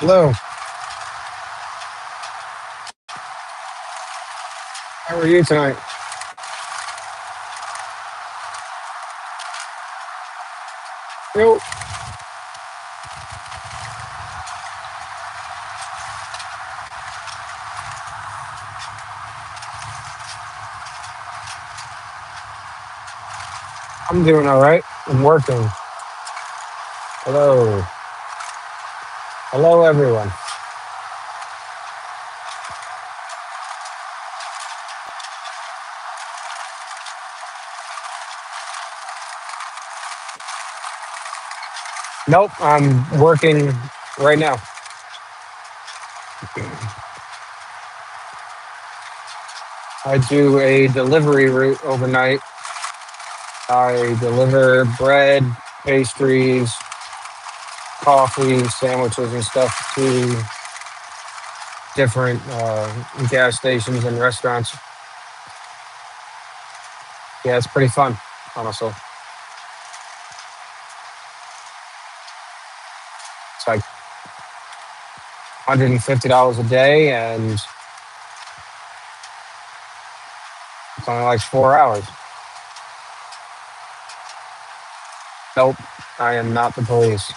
Hello, how are you tonight? Yo, I'm doing all right. I'm working. Hello, hello everyone. Nope, I'm working right now. I do a delivery route overnight. I deliver bread, pastries, coffee, sandwiches, and stuff to different gas stations and restaurants. Yeah, it's pretty fun, honestly. It's like $150 a day, and it's only like 4 hours. Nope, I am not the police.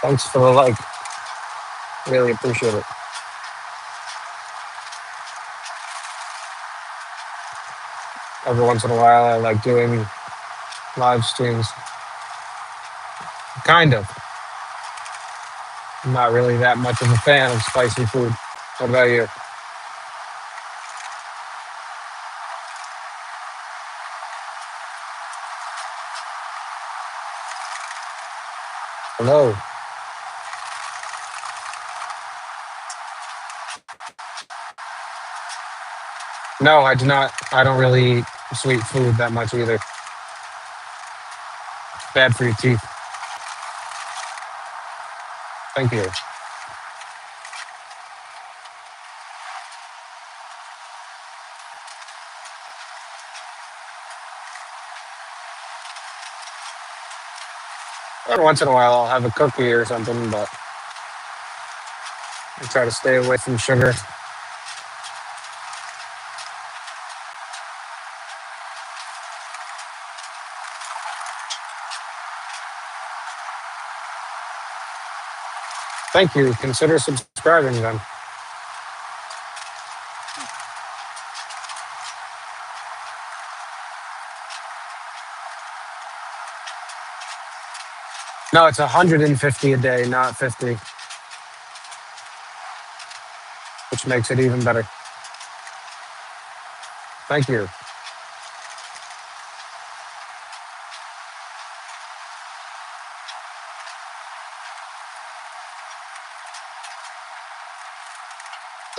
Thanks for the like. Really appreciate it. Every once in a while, I like doing live streams. Kind of. I'm not really that much of a fan of spicy food. What about you? Hello. No, I do not. I don't really eat sweet food that much either. It's bad for your teeth. Thank you. Every once in a while, I'll have a cookie or something, but I try to stay away from sugar. Thank you. Consider subscribing then. No, it's 150 a day, not 50, which makes it even better. Thank you.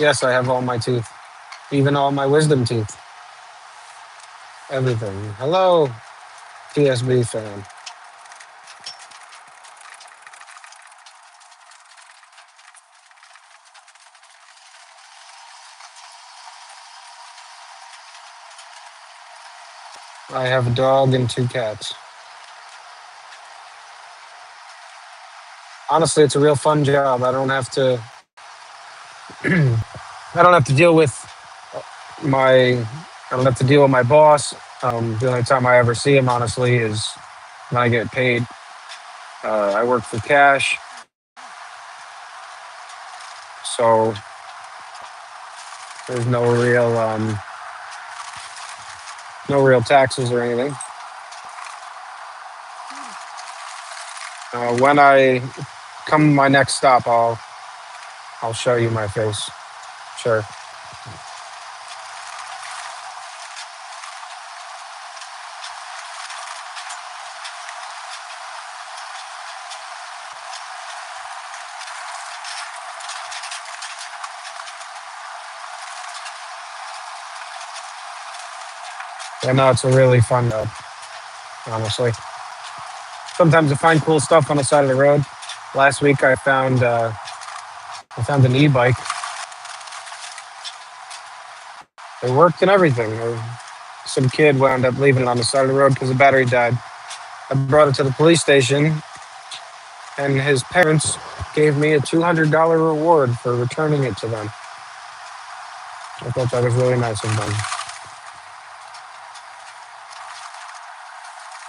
Yes, I have all my teeth, even all my wisdom teeth, everything. Hello, TSB fan. I have a dog and 2 cats. Honestly, it's a real fun job. I don't have to deal with my, I don't have to deal with my boss. The only time I ever see him, honestly, is when I get paid. I work for cash, so there's no real taxes or anything. When I come to my next stop, I'll show you my face. Sure. Yeah, no, it's a really fun job, honestly. Sometimes I find cool stuff on the side of the road. Last week I found an e-bike. It worked and everything. Some kid wound up leaving it on the side of the road because the battery died. I brought it to the police station, and his parents gave me a $200 reward for returning it to them. I thought that was really nice of them.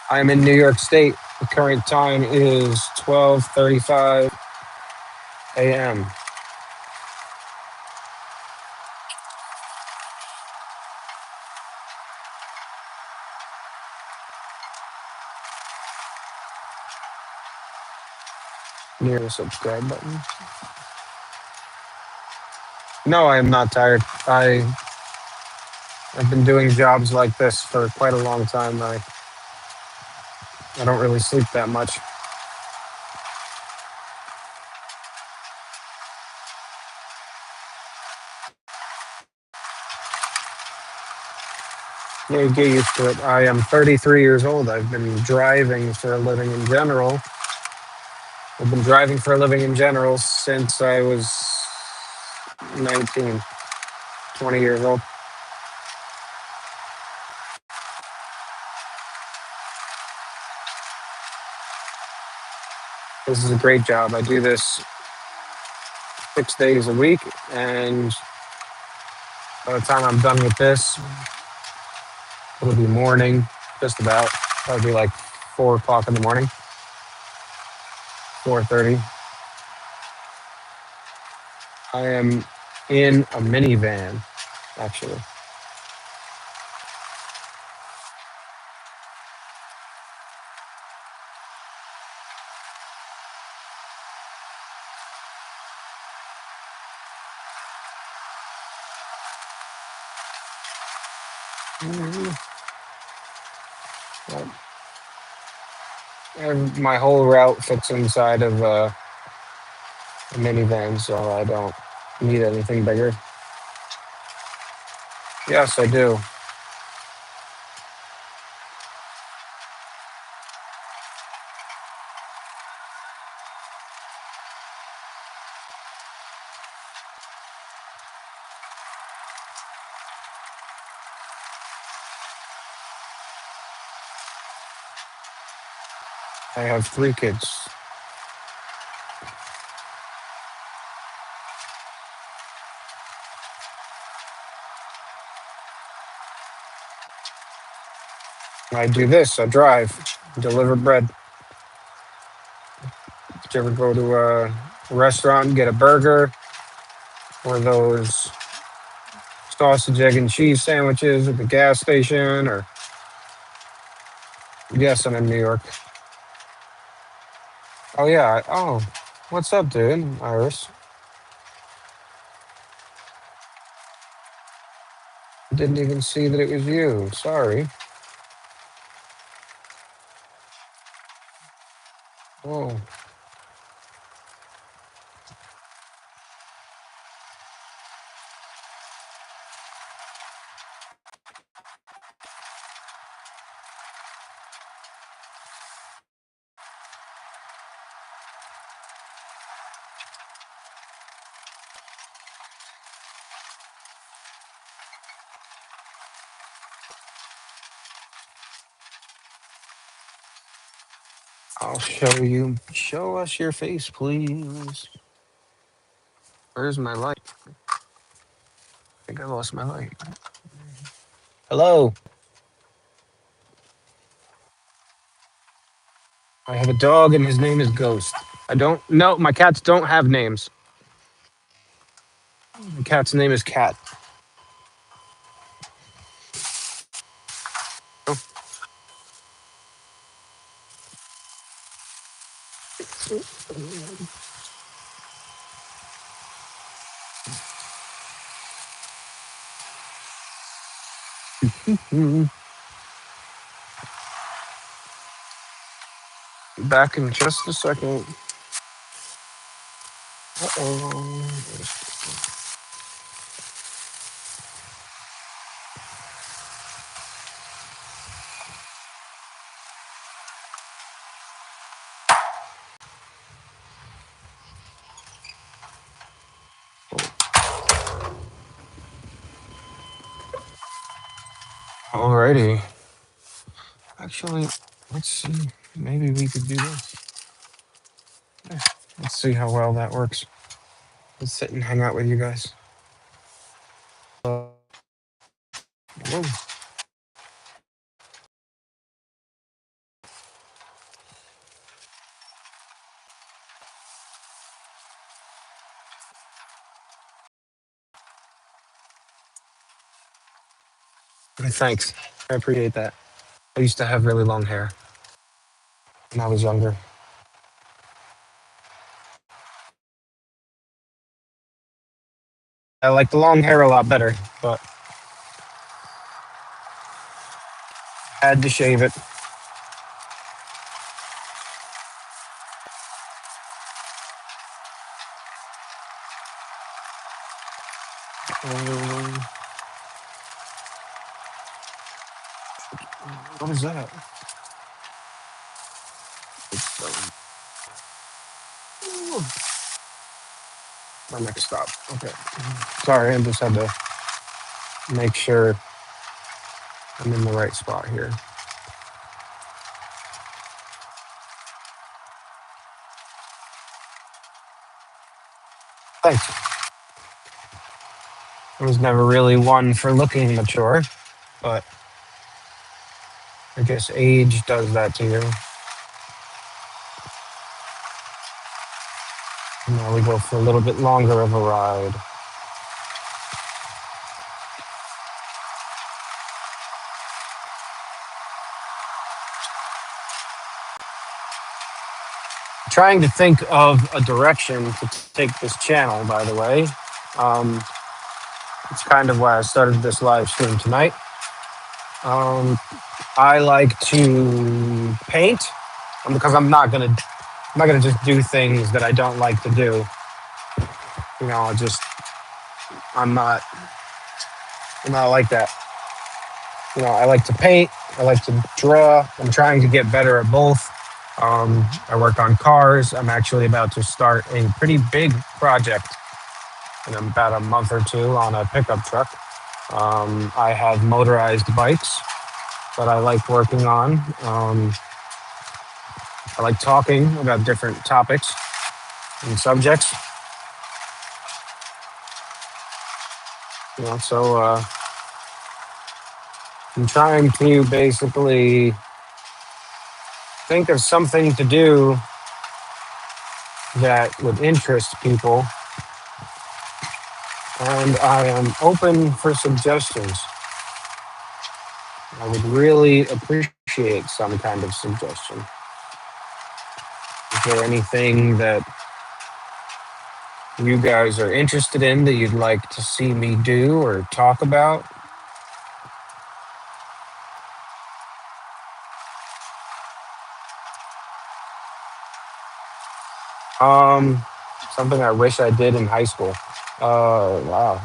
I am in New York State. The current time is 12:35 a.m. Near the subscribe button. No, I am not tired. I've been doing jobs like this for quite a long time. I don't really sleep that much. Yeah, you get used to it. I am 33 years old. I've been driving for a living in general. I've been driving for a living in general since I was 19, 20 years old. This is a great job. I do this 6 days a week, and by the time I'm done with this, it'll be morning, just about. It'll be like 4 o'clock in the morning, 4:30. I am in a minivan, actually. Mhm. And my whole route fits inside of a minivan, so I don't need anything bigger. Yes, I do. I have 3 kids. I do this. I drive, deliver bread. Did you ever go to a restaurant and get a burger or those sausage, egg, and cheese sandwiches at the gas station? Or yes, I'm in New York. Oh yeah. Oh, what's up, dude? Iris. Didn't even see that it was you. Sorry. Oh, I'll show you. Show us your face, please. Where's my light? I think I lost my light. Hello. I have a dog and his name is Ghost. I don't know. My cats don't have names. My cat's name is Cat. Oh, mm, back in just a second. Uh-oh. Alrighty. Actually, let's see. Maybe we could do this. Yeah, let's see how well that works. Let's sit and hang out with you guys. Whoa. Thanks. I appreciate that. I used to have really long hair when I was younger. I like the long hair a lot better, but had to shave it. Um, what is that? Ooh, my next stop. Okay. Sorry, I just had to make sure I'm in the right spot here. Thanks. I was never really one for looking mature, but I guess age does that to you. Now we go for a little bit longer of a ride. Trying to think of a direction to take this channel, by the way. Um, it's kind of why I started this live stream tonight. I like to paint because I'm not gonna just do things that I don't like to do. You know, I'm not I'm not like that. You know, I like to paint. I like to draw. I'm trying to get better at both. I work on cars. I'm actually about to start a pretty big project in about a month or two on a pickup truck. I have motorized bikes that I like working on. I like talking about different topics and subjects. You know, so I'm trying to basically think of something to do that would interest people, and I am open for suggestions. I would really appreciate some kind of suggestion. Is there anything that you guys are interested in that you'd like to see me do or talk about? Um, Something I wish I did in high school. Wow.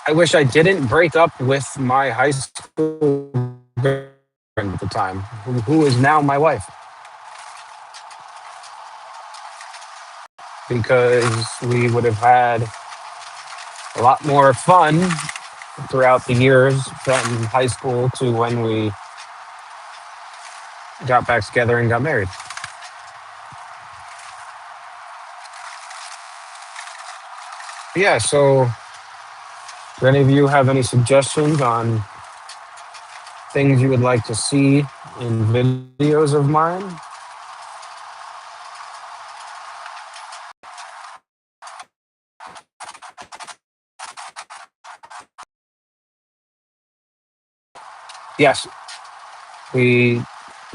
I wish I didn't break up with my high school girlfriend at the time, who is now my wife, because we would have had a lot more fun throughout the years from high school to when we got back together and got married. Yeah, so do any of you have any suggestions on things you would like to see in videos of mine? Yes, we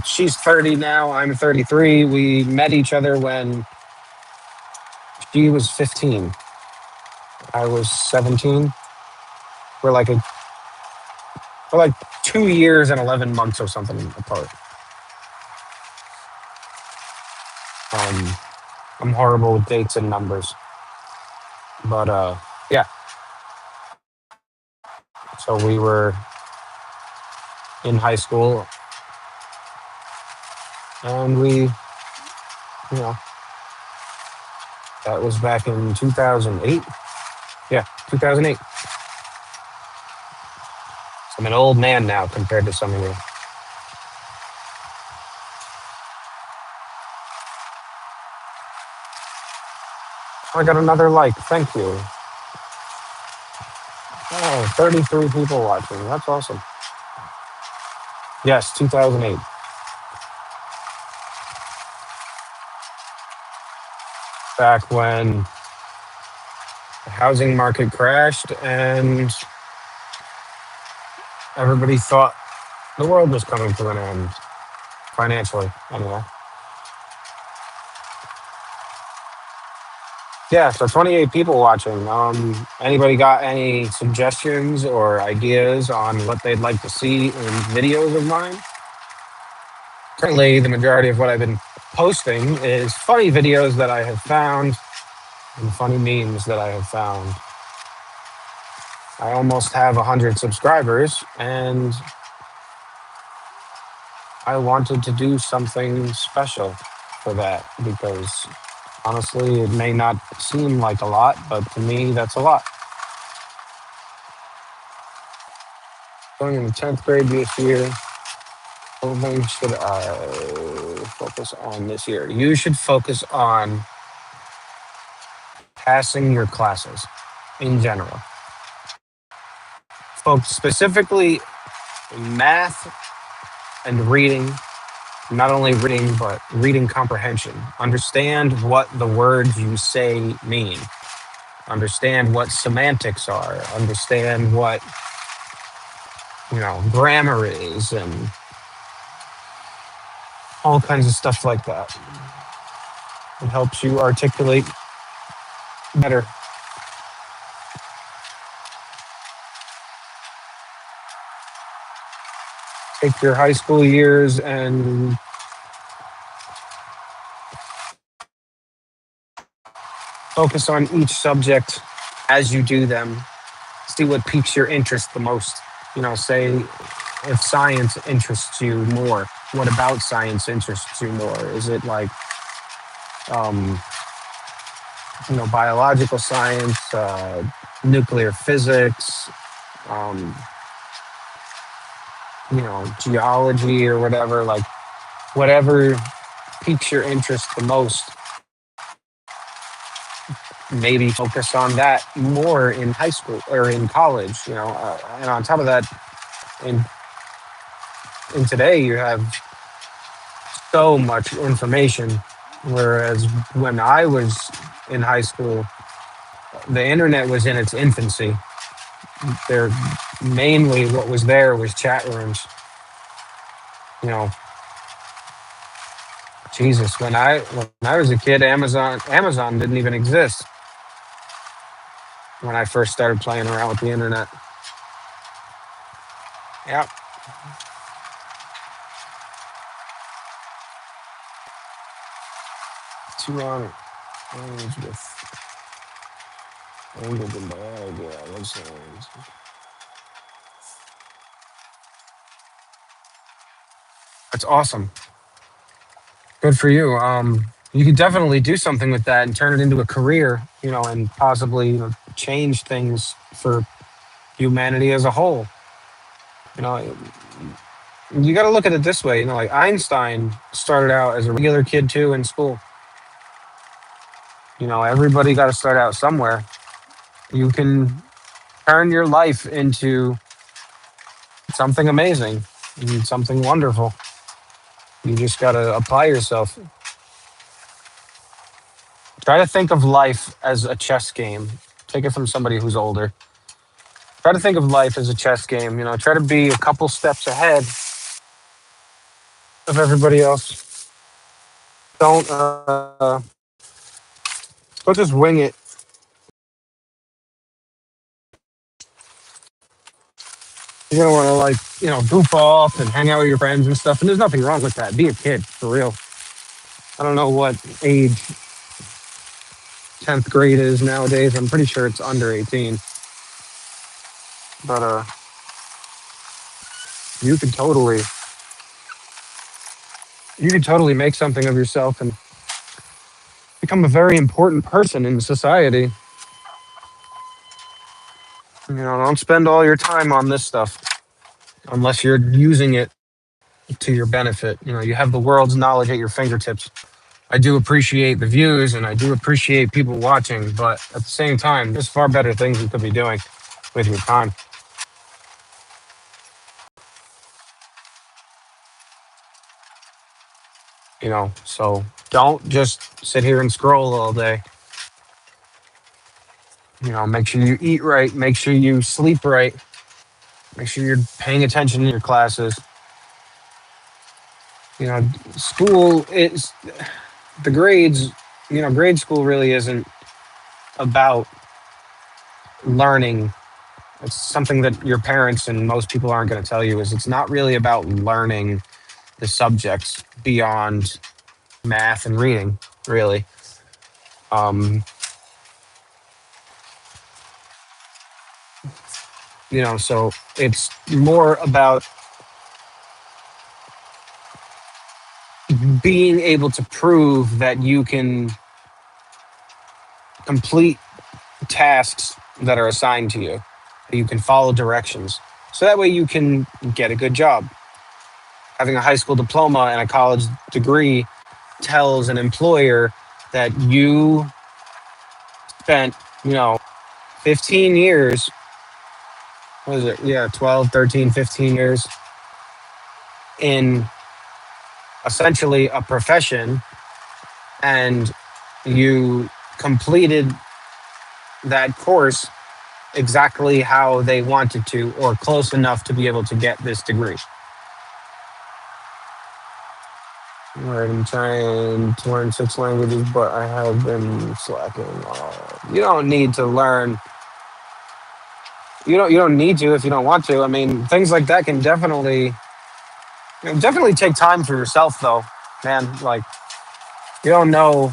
she's 30 now, I'm 33. We met each other when she was 15. I was 17. We're like a we're like 2 years and 11 months or something apart. Um, I'm horrible with dates and numbers, but yeah. So we were in high school, and you know, that was back in 2008. Yeah, 2008. I'm an old man now compared to some of you. I got another like. Thank you. Oh, 33 people watching. That's awesome. Yes, 2008. Back when the housing market crashed and everybody thought the world was coming to an end, financially, anyway. Yeah, so 28 people watching. Anybody got any suggestions or ideas on what they'd like to see in videos of mine? Currently, the majority of what I've been posting is funny videos that I have found and funny memes that I have found. I almost have 100 subscribers, and I wanted to do something special for that because honestly, it may not seem like a lot, but to me, that's a lot. Going in the 10th grade this year, what thing should I focus on this year? You should focus on passing your classes in general. Focus specifically math and reading, not only reading, but reading comprehension. Understand what the words you say mean. Understand what semantics are. Understand what, grammar is and all kinds of stuff like that. It helps you articulate better. Take your high school years and focus on each subject as you do them. See what piques your interest the most. Say if science interests you more, what about science interests you more? Is it like, um, biological science, nuclear physics, um, geology or whatever? Like, whatever piques your interest the most, maybe focus on that more in high school or in college. And on top of that, in in today you have so much information, whereas when I was in high school, the internet was in its infancy. There, mainly what was there was chat rooms. You know, Jesus, when I was a kid, Amazon didn't even exist when I first started playing around with the internet. Yeah, 200 range with language and biology. That's awesome. Good for you. You can definitely do something with that and turn it into a career. And possibly change things for humanity as a whole. You know, you got to look at it this way. Like Einstein started out as a regular kid too in school. Everybody got to start out somewhere. You can turn your life into something amazing and something wonderful. You just got to apply yourself. Try to think of life as a chess game. Take it from somebody who's older. Try to think of life as a chess game. Try to be a couple steps ahead of everybody else. Don't just wing it. You're gonna want to goof off and hang out with your friends and stuff. And there's nothing wrong with that. Be a kid for real. I don't know what age 10th grade is nowadays. I'm pretty sure it's under 18. But you could totally you could totally make something of yourself and become a very important person in society. Don't spend all your time on this stuff unless you're using it to your benefit. You have the world's knowledge at your fingertips. I do appreciate the views and I do appreciate people watching, but at the same time, there's far better things you could be doing with your time. So don't just sit here and scroll all day. Make sure you eat right, make sure you sleep right, make sure you're paying attention in your classes. School is the grades. Grade school really isn't about learning. It's something that your parents and most people aren't going to tell you is it's not really about learning the subjects beyond math and reading, really. Um, so it's more about being able to prove that you can complete tasks that are assigned to you. You can follow directions. So that way you can get a good job. Having a high school diploma and a college degree tells an employer that you spent, 15 years, what is it? Yeah, 12, 13, 15 years in essentially a profession, and you completed that course exactly how they wanted to or close enough to be able to get this degree. All right, I'm trying to learn 6 languages, but I have been slacking off. You don't need to learn. You don't need to if you don't want to. I mean, things like that can definitely take time for yourself, though, man. Like you don't know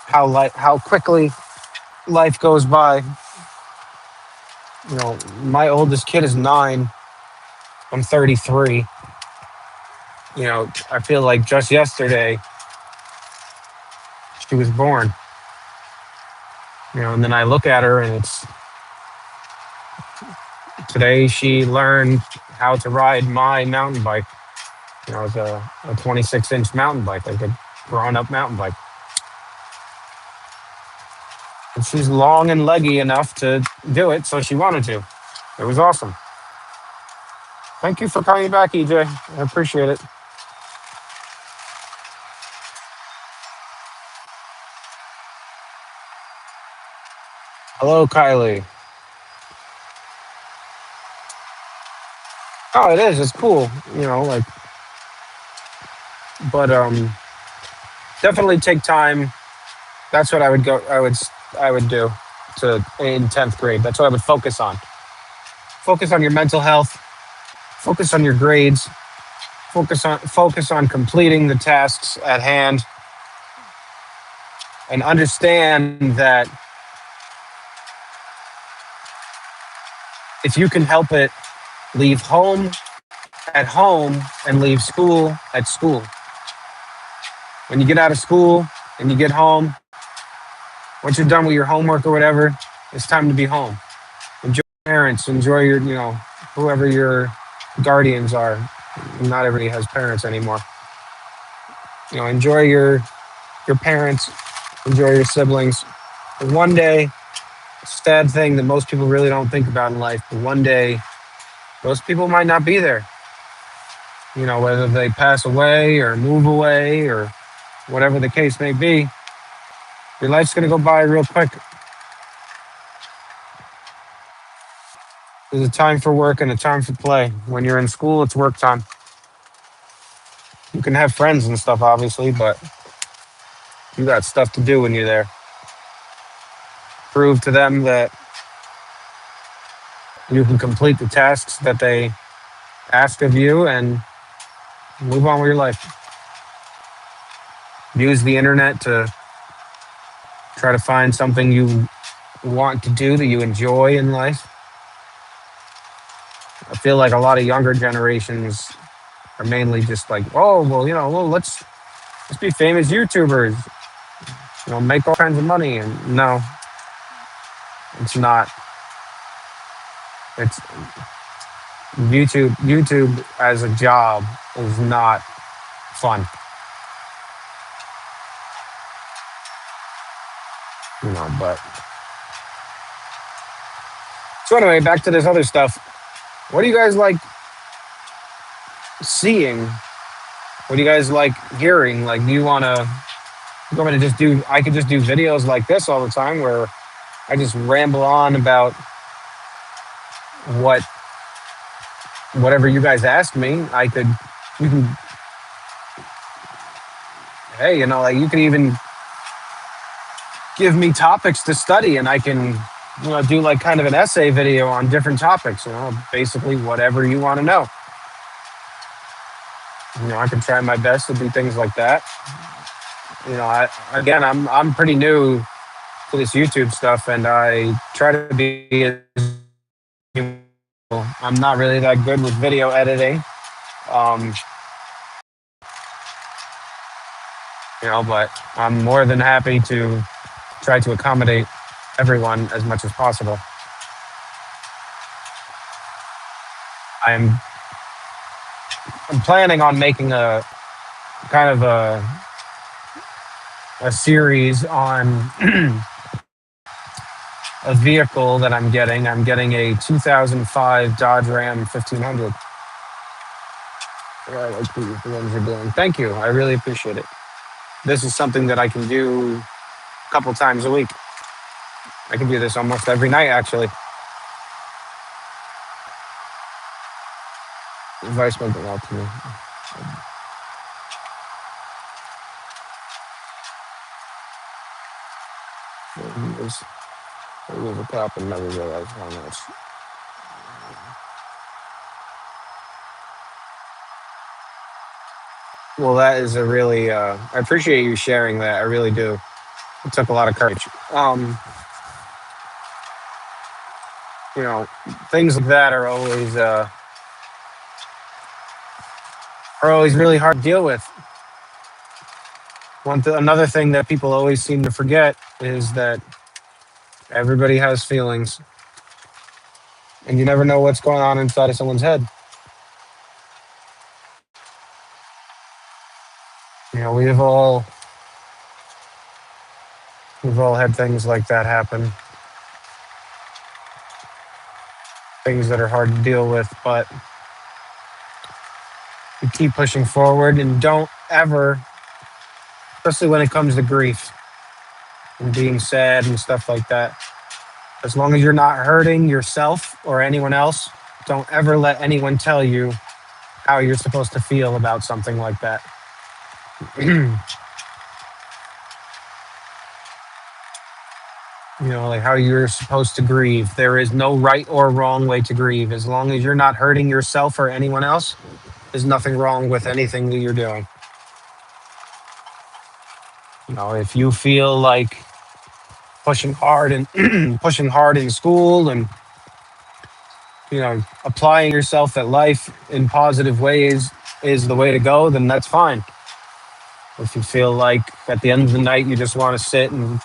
how quickly life goes by. My oldest kid is 9. I'm 33. I feel like just yesterday she was born. And then I look at her and it's today she learned how to ride my mountain bike. It's a 26-inch mountain bike, like a grown up mountain bike. And she's long and leggy enough to do it, so she wanted to. It was awesome. Thank you for coming back, EJ. I appreciate it. Hello, Kylie. Oh, it is. It's cool. Like, but definitely take time. That's what I would go. I would do to in 10th grade. That's what I would focus on. Focus on your mental health. Focus on your grades. Focus on completing the tasks at hand, and understand that if you can help it, leave home at home and leave school at school. When you get out of school and you get home, once you're done with your homework or whatever, it's time to be home. Enjoy your parents, enjoy your, whoever your guardians are. Not everybody has parents anymore. Enjoy your parents, enjoy your siblings. And one day, sad thing that most people really don't think about in life, but one day, those people might not be there. Whether they pass away or move away or whatever the case may be, your life's going to go by real quick. There's a time for work and a time for play. When you're in school, it's work time. You can have friends and stuff, obviously, but you got stuff to do when you're there. Prove to them that you can complete the tasks that they ask of you and move on with your life. Use the internet to try to find something you want to do that you enjoy in life. I feel like a lot of younger generations are mainly just like, oh, well, let's be famous YouTubers, make all kinds of money. And no, it's not. It's YouTube as a job is not fun. But so anyway, back to this other stuff. What do you guys like seeing? What do you guys like hearing? Like, do you want me to just do? I could just do videos like this all the time, where I just ramble on about what whatever you guys ask me. You can, hey, like you can even give me topics to study, and I can, do like kind of an essay video on different topics. Basically whatever you want to know. I can try my best to do things like that. I'm pretty new to this YouTube stuff, and I try to be. I'm not really that good with video editing, um, but I'm more than happy to try to accommodate everyone as much as possible. I'm I'm planning on making a kind of a series on a vehicle that I'm getting. I'm getting a 2005 Dodge Ram 1500. I like the ones you're doing. Thank you. I really appreciate it. This is something that I can do a couple times a week. I can do this almost every night, actually. Advice meant a lot to me. It was a cop and never realized how much. Well, that is a really. I appreciate you sharing that. I really do. It took a lot of courage. You know, things like that are always really hard to deal with. Another thing that people always seem to forget is that everybody has feelings, and you never know what's going on inside of someone's head. We've all We've all had things like that happen, things that are hard to deal with, but you keep pushing forward and don't ever, especially when it comes to grief and being sad and stuff like that, as long as you're not hurting yourself or anyone else, don't ever let anyone tell you how you're supposed to feel about something like that. Like how you're supposed to grieve. There is no right or wrong way to grieve. As long as you're not hurting yourself or anyone else, there's nothing wrong with anything that you're doing. If you feel like pushing hard and pushing hard in school and applying yourself at life in positive ways is the way to go, then that's fine. If you feel like at the end of the night you just want to sit and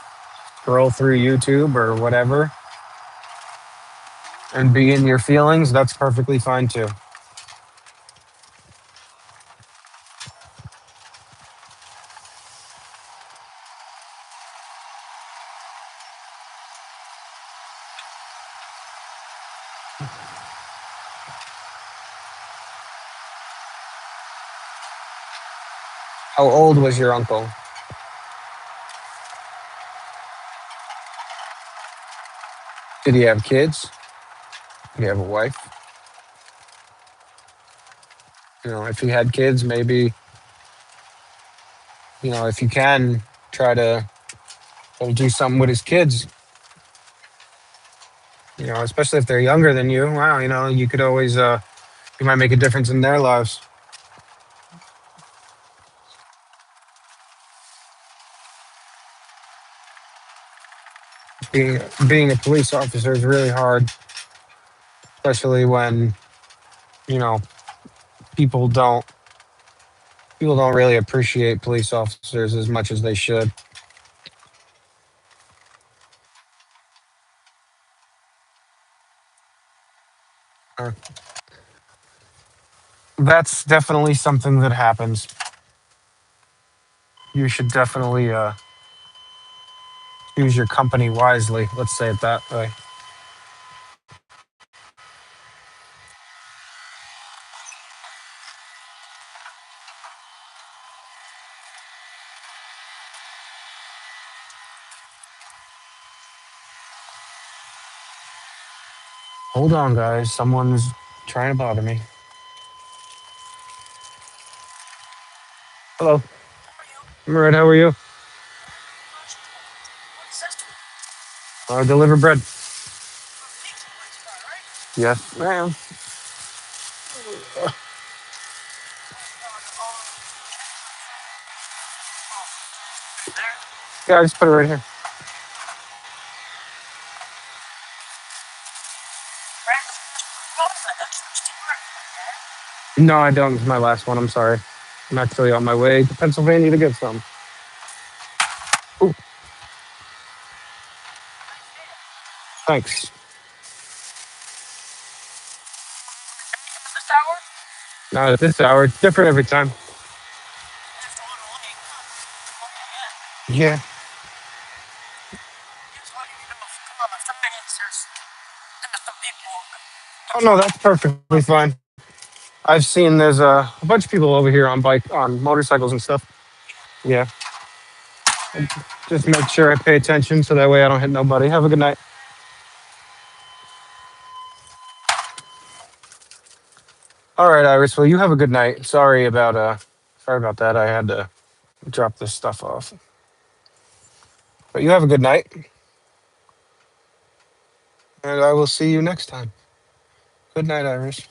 scroll through YouTube or whatever and be in your feelings, that's perfectly fine too. How old was your uncle? Did he have kids? Did he have a wife? If he had kids, maybe, if you can, try to do something with his kids, especially if they're younger than you. Wow, you could always, you might make a difference in their lives. Being a police officer is really hard, especially when, you know, people don't people don't really appreciate police officers as much as they should. Uh, That's definitely something that happens. You should definitely choose your company wisely. Let's say it that way. Hold on, guys. Someone's trying to bother me. Hello. I'm all right. How are you? Deliver bread. Yes, ma'am. Yeah, I just put it right here. No, I don't. It's my last one. I'm sorry. I'm actually on my way to Pennsylvania to get some. Ooh, thanks. Not at this hour. It's different every time. Yeah. Oh no, that's perfectly fine. I've seen there's a bunch of people over here on motorcycles and stuff. Yeah. Just make sure I pay attention so that way I don't hit nobody. Have a good night. All right, Iris. Well, you have a good night. Sorry about that. I had to drop this stuff off. But you have a good night, and I will see you next time. Good night, Iris.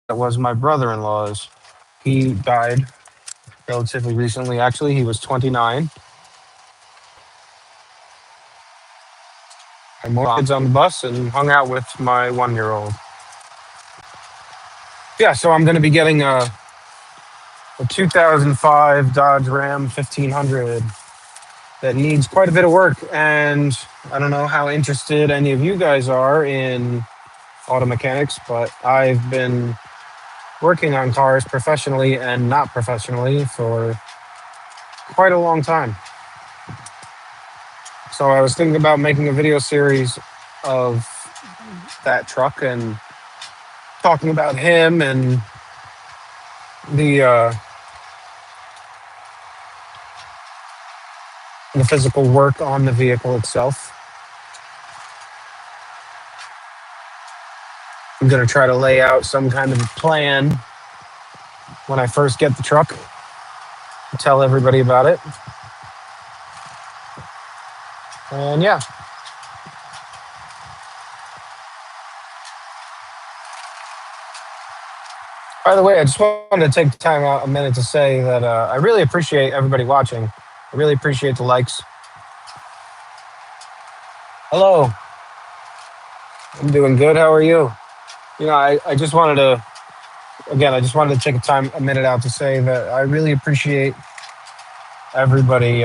That was my brother-in-law's. He died relatively recently. Actually, he was 29. I more kids on the bus and hung out with my 1-year-old. Yeah, so I'm going to be getting a 2005 Dodge Ram 1500 that needs quite a bit of work. And I don't know how interested any of you guys are in auto mechanics, but I've been working on cars professionally and not professionally for quite a long time. So I was thinking about making a video series of that truck and talking about him and the the physical work on the vehicle itself. I'm going to try to lay out some kind of plan when I first get the truck, tell everybody about it. And yeah, by the way, I just wanted to take the time out a minute to say that I really appreciate everybody watching. I really appreciate the likes. Hello, I'm doing good. How are you? I just wanted to, again, I just wanted to take a minute out to say that I really appreciate everybody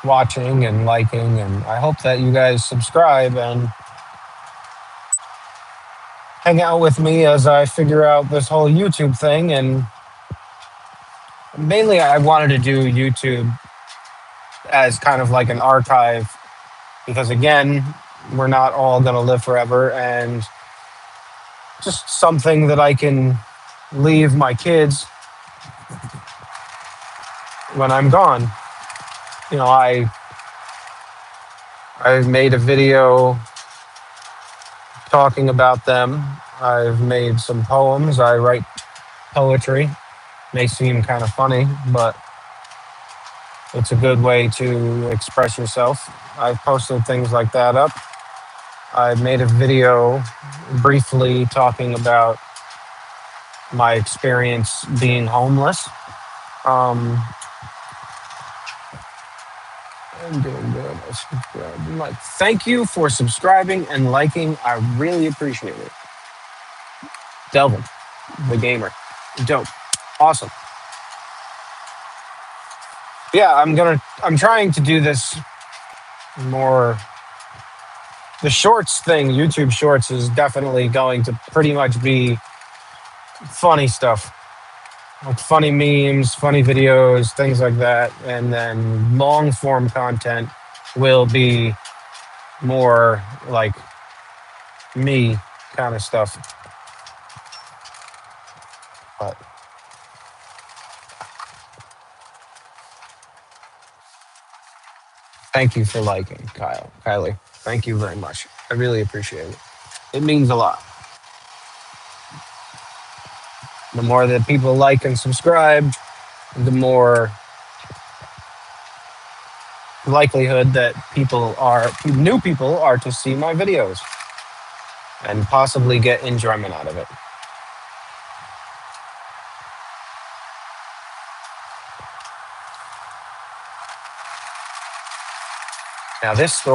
watching and liking, and I hope that you guys subscribe and hang out with me as I figure out this whole YouTube thing. And mainly, I wanted to do YouTube as kind of like an archive because, again, we're not all going to live forever, and just something that I can leave my kids when I'm gone. You know, I've made a video talking about them. I've made some poems. I write poetry. May seem kind of funny, but it's a good way to express yourself. I've posted things like that up. I made a video briefly talking about my experience being homeless. I'm doing good. Like, thank you for subscribing and liking. I really appreciate it. Delvin, the gamer, dope, awesome. Yeah, I'm trying to do this more. The shorts thing, YouTube Shorts, is definitely going to pretty much be funny stuff, like funny memes, funny videos, things like that. And then long form content will be more like me kind of stuff. But thank you for liking, Kylie. Thank you very much. I really appreciate it. It means a lot. The more that people like and subscribe, the more likelihood that new people are to see my videos and possibly get enjoyment out of it. Now, this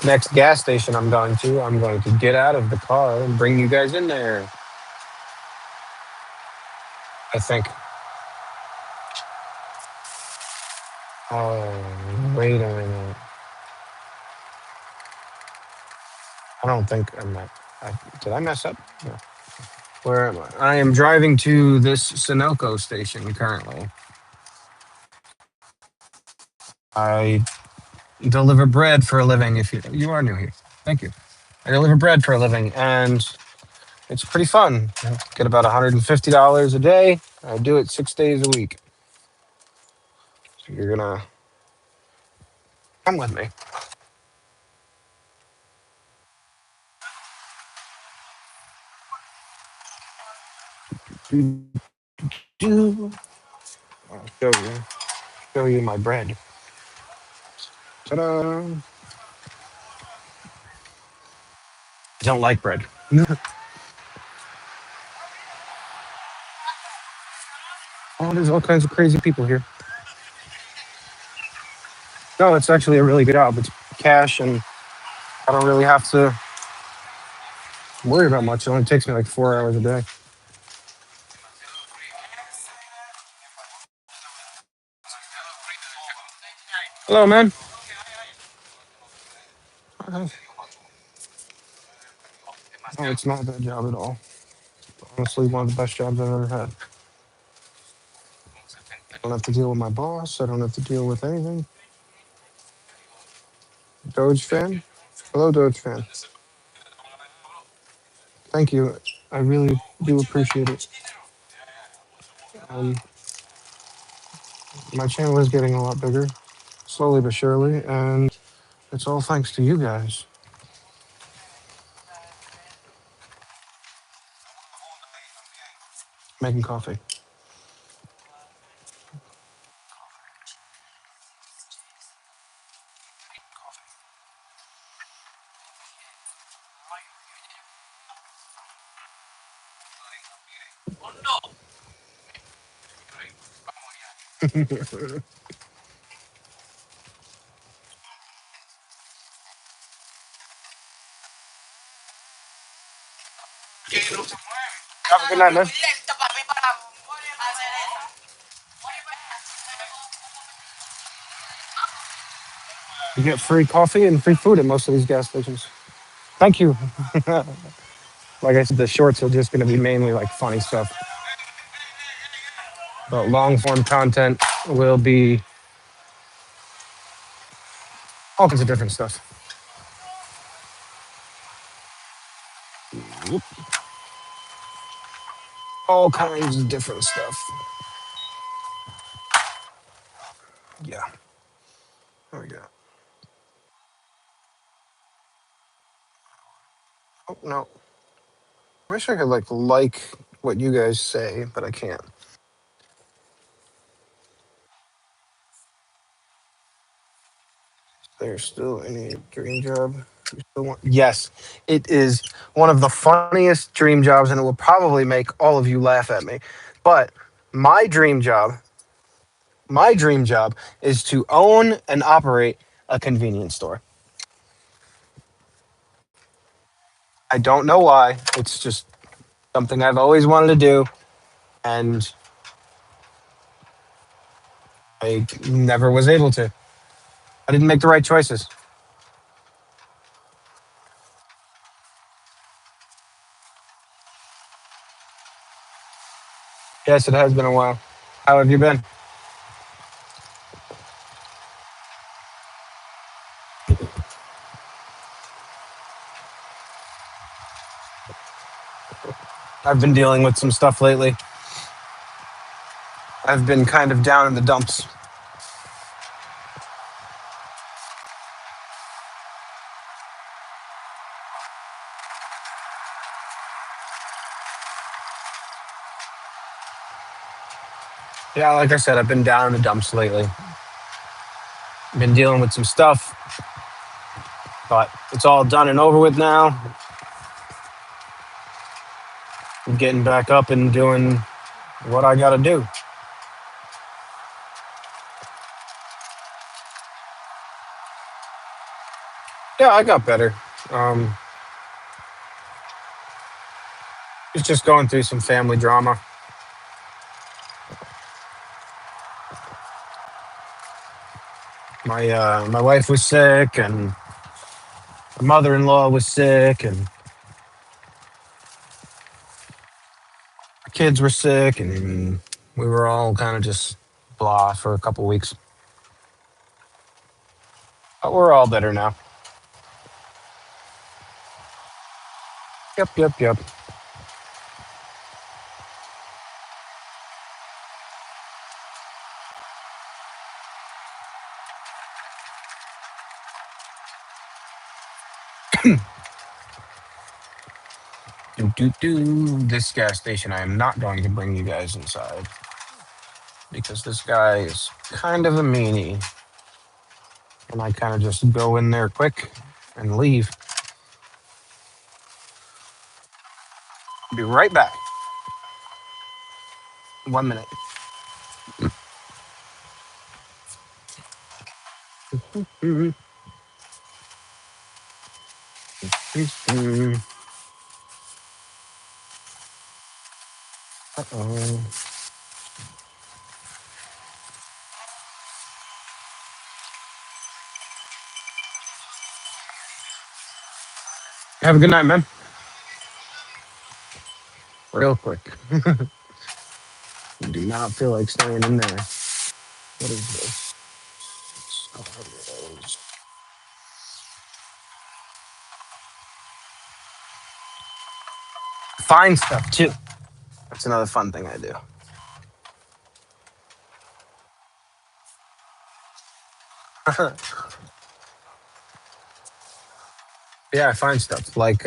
next gas station I'm going to get out of the car and bring you guys in there. I think. Oh, wait a minute. I don't think did I mess up? No. Where am I? I am driving to this Sunoco station currently. I deliver bread for a living. If you are new here, thank you. I deliver bread for a living, and it's pretty fun. I get about $150 a day. I do it 6 days a week. So you're gonna come with me. Do I'll show you my bread. Ta-da! I don't like bread. Oh, there's all kinds of crazy people here. No, it's actually a really good job. It's cash, and I don't really have to worry about much. It only takes me like 4 hours a day. Hello, man. Uh, No, it's not a bad job at all. Honestly, one of the best jobs I've ever had. I don't have to deal with my boss. I don't have to deal with anything. Doge fan? Hello, Doge fan. Thank you. I really do appreciate it. Um, my channel is getting a lot bigger, slowly but surely, and it's all thanks to you guys making coffee. Have a good night, man. You get free coffee and free food at most of these gas stations. Thank you. Like I said, the shorts are just going to be mainly like funny stuff, but long form content will be all kinds of different stuff. All kinds of different stuff. Yeah. There we go. Oh no. I wish I could like what you guys say, but I can't. There's still any dream job? You still want? Yes, it is one of the funniest dream jobs, and it will probably make all of you laugh at me. But my dream job, my dream job is to own and operate a convenience store. I don't know why. It's just something I've always wanted to do, and I never was able to. I didn't make the right choices. Yes, it has been a while. How have you been? I've been dealing with some stuff lately. I've been kind of down in the dumps. Yeah, like I said, I've been down in the dumps lately. Been dealing with some stuff, but it's all done and over with now. I'm getting back up and doing what I gotta do. Yeah, I got better. Um, it's just going through some family drama. My wife was sick, and my mother-in-law was sick, and our kids were sick, and we were all kind of just blah for a couple weeks. But we're all better now. Yep, yep, yep. Do do do. This gas station, I am not going to bring you guys inside because this guy is kind of a meanie, and I kind of just go in there quick and leave. Be right back. 1 minute. Uh-oh. Have a good night, man. Real quick. I do not feel like staying in there. What is this? Find stuff too. That's another fun thing I do. Yeah, I find stuff like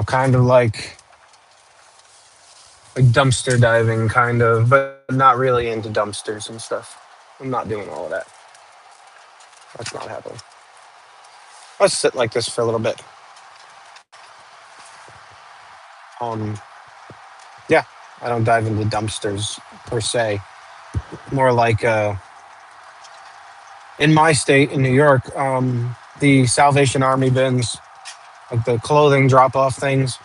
kind of like dumpster diving, kind of, but not really into dumpsters and stuff. I'm not doing all of that. That's not happening. Let's sit like this for a little bit. Um, yeah, I don't dive into dumpsters per se. More like in my state, in New York, the Salvation Army bins, like the clothing drop off things.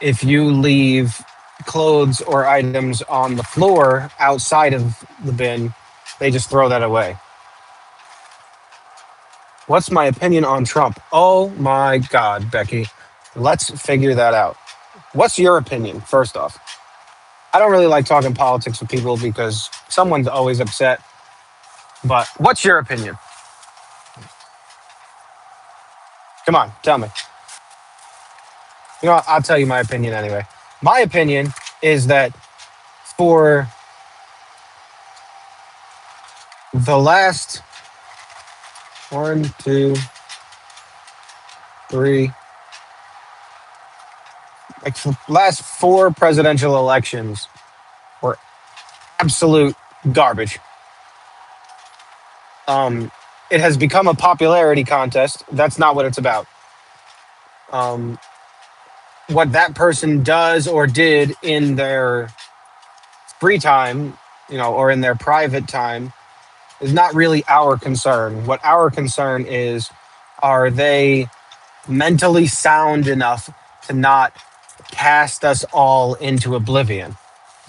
If you leave clothes or items on the floor outside of the bin, they just throw that away. What's my opinion on Trump? Oh my God, Becky. Let's figure that out. What's your opinion, first off? I don't really like talking politics with people because someone's always upset. But what's your opinion? Come on, tell me. You know what? I'll tell you my opinion anyway. My opinion is that for the last one, two, three, like the last four presidential elections were absolute garbage. Um, it has become a popularity contest. That's not what it's about. Um, what that person does or did in their free time, or in their private time, is not really our concern. What our concern is, are they mentally sound enough to not cast us all into oblivion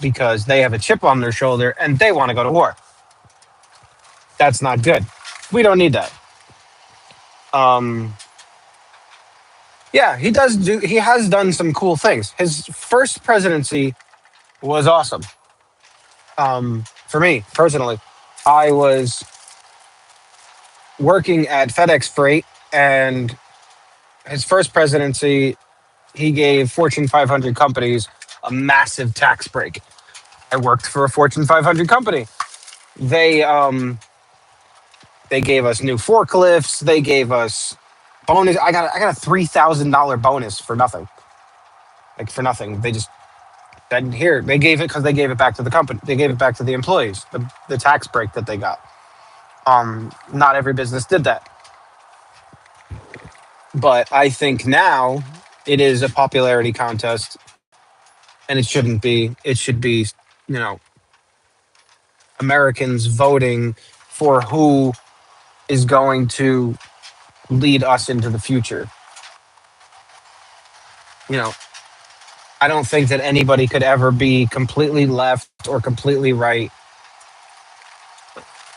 because they have a chip on their shoulder and they want to go to war? That's not good. We don't need that. Um, yeah, he has done some cool things. His first presidency was awesome. For me personally, I was working at FedEx Freight, and his first presidency, he gave Fortune 500 companies a massive tax break. I worked for a Fortune 500 company. They they gave us new forklifts. They gave us bonus. I got a $3,000 bonus for nothing. Like for nothing. They just then here they gave it because they gave it back to the company. They gave it back to the employees. The tax break that they got. Not every business did that, but I think now it is a popularity contest, and it shouldn't be. It should be, you know, Americans voting for who is going to lead us into the future. You know, I don't think that anybody could ever be completely left or completely right.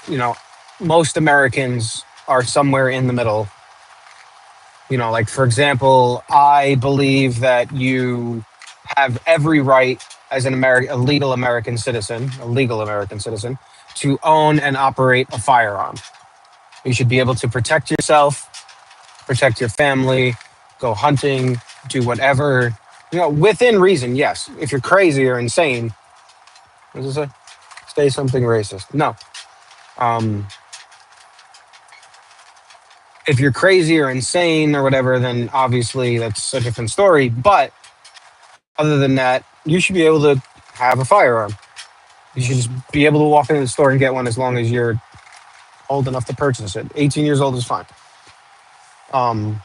You know, most Americans are somewhere in the middle. Like for example, I believe that you have every right as a legal American citizen, to own and operate a firearm. You should be able to protect yourself, protect your family, go hunting, do whatever, within reason. Yes, if you're crazy or insane, what does it say? Say something racist. No. Um, if you're crazy or insane or whatever, then obviously that's a different story. But other than that, you should be able to have a firearm. You should just be able to walk into the store and get one as long as you're old enough to purchase it. 18 years old is fine. Um,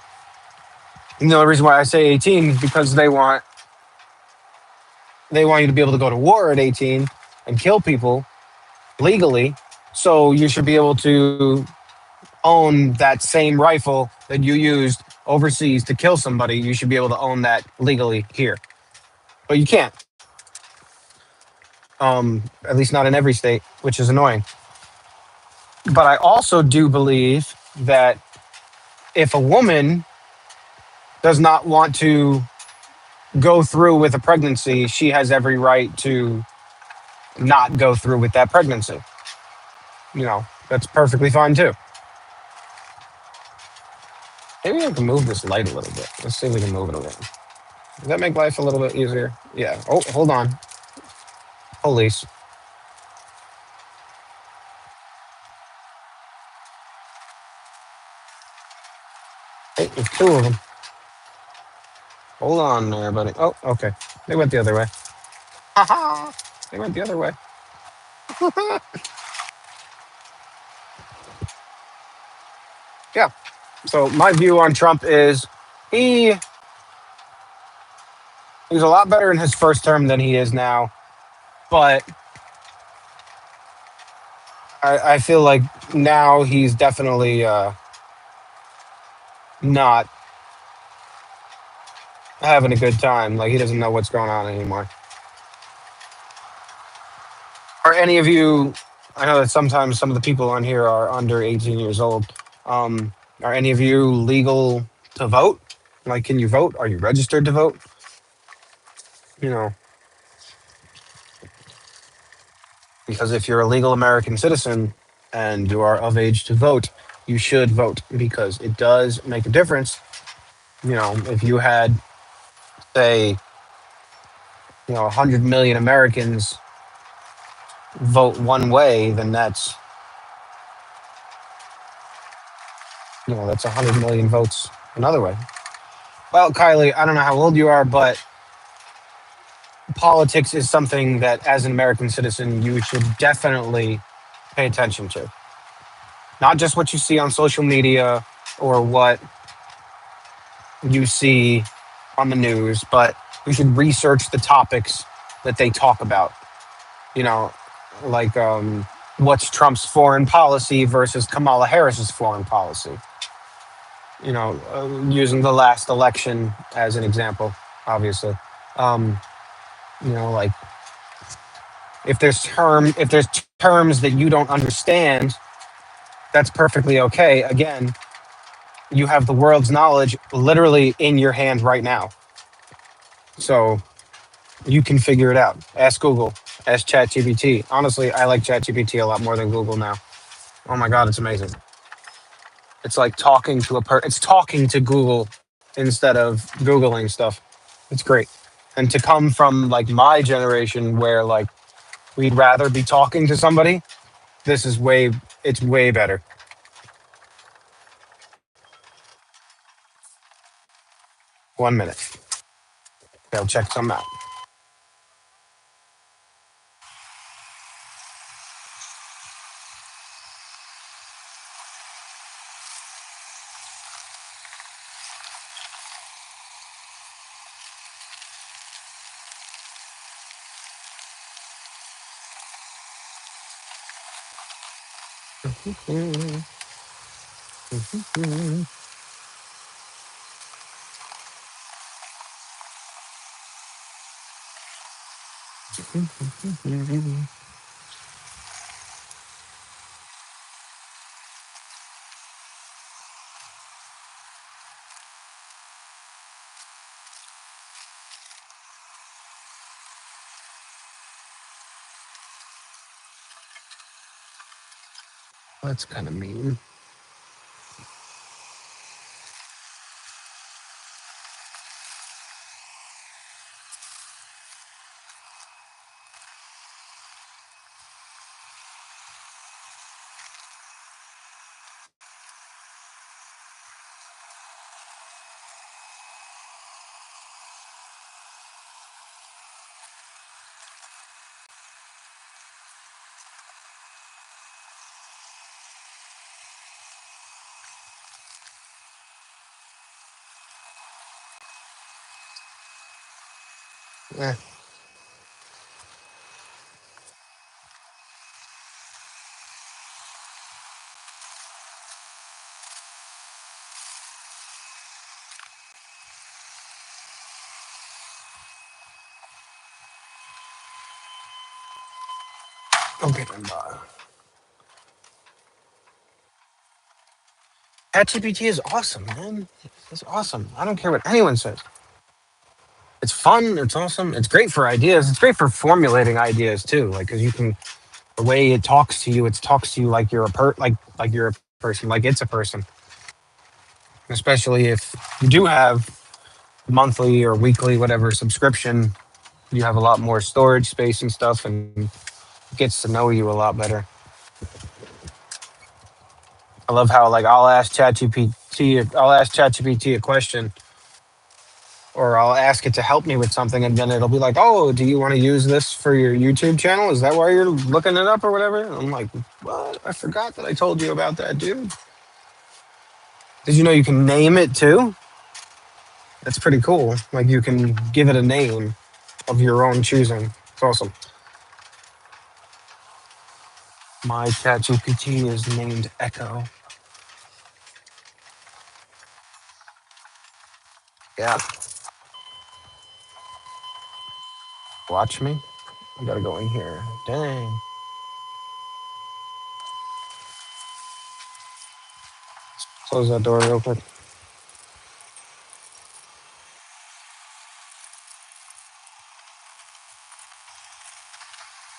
the reason why I say 18 is because they want you to be able to go to war at 18 and kill people legally. So you should be able to own that same rifle that you used overseas to kill somebody. You should be able to own that legally here, but you can't. At least not in every state, which is annoying. But I also do believe that if a woman does not want to go through with a pregnancy, she has every right to not go through with that pregnancy. That's perfectly fine too. Maybe I can move this light a little bit. Let's see if we can move it a little. Does that make life a little bit easier? Yeah. Oh, hold on. Police. Hey, there's two of them. Hold on there, buddy. Oh, okay. They went the other way. Ha ha! They went the other way. Yeah. So my view on Trump is he he's a lot better in his first term than he is now. But I feel like now he's definitely not having a good time. Like he doesn't know what's going on anymore. Are any of you? I know that sometimes some of the people on here are under 18 years old. Are any of you legal to vote? Like, can you vote? Are you registered to vote? You know, because if you're a legal American citizen and you are of age to vote, you should vote because it does make a difference. If you had, say, 100 million Americans vote one way, then that's 100 million votes another way. Well, Kylie, I don't know how old you are, but politics is something that, as an American citizen, you should definitely pay attention to. Not just what you see on social media or what you see on the news, but you should research the topics that they talk about. You know, like what's Trump's foreign policy versus Kamala Harris's foreign policy. Using the last election as an example, obviously. Um, like if there's terms that you don't understand, that's perfectly okay. Again, you have the world's knowledge literally in your hand right now. So you can figure it out. Ask Google, ask ChatGPT. Honestly, I like ChatGPT a lot more than Google now. Oh my God, it's amazing. It's like talking to it's talking to Google instead of Googling stuff. It's great. And to come from like my generation where like we'd rather be talking to somebody, it's way better. 1 minute. Go check some out. That's kind of mean. Eh, okay, then. ChatGPT is awesome, man. It's awesome. I don't care what anyone says. It's fun. It's awesome. It's great for ideas. It's great for formulating ideas too. Like, because you can the way it talks to you, it talks to you like you're like you're a person, like it's a person. Especially if you do have monthly or weekly, whatever subscription, you have a lot more storage space and stuff, and gets to know you a lot better. I love how like I'll ask ChatGPT a question, or I'll ask it to help me with something, and then it'll be like, "Oh, do you want to use this for your YouTube channel? Is that why you're looking it up or whatever?" And I'm like, "What? I forgot that I told you about that, dude. Did you know you can name it too? That's pretty cool. Like you can give it a name of your own choosing. It's awesome." My ChatGPT is named Echo. Yeah, watch me. I gotta go in here. Dang. Close that door real quick.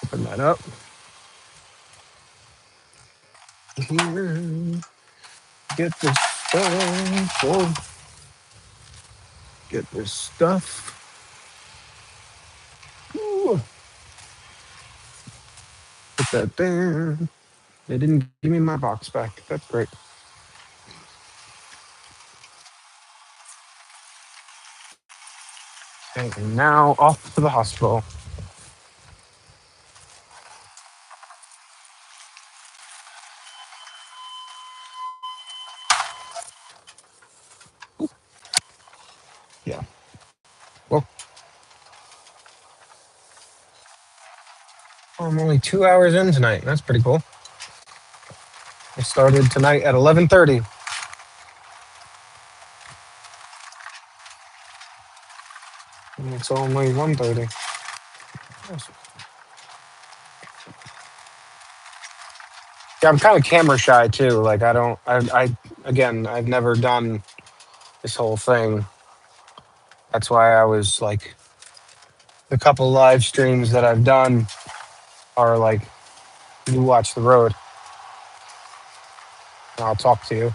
Open that up. Here. Get this stuff. Oh, get this stuff. Ooh, put that there. They didn't give me my box back. That's great. Okay, and now off to the hospital. Yeah. Well, I'm only 2 hours in tonight. That's pretty cool. I started tonight at 11:30. And it's only 1:30. Nice. Yeah, I'm kind of camera shy too. Like I don't. Again, I've never done this whole thing. That's why I was like, the couple live streams that I've done are like, you watch the road, and I'll talk to you.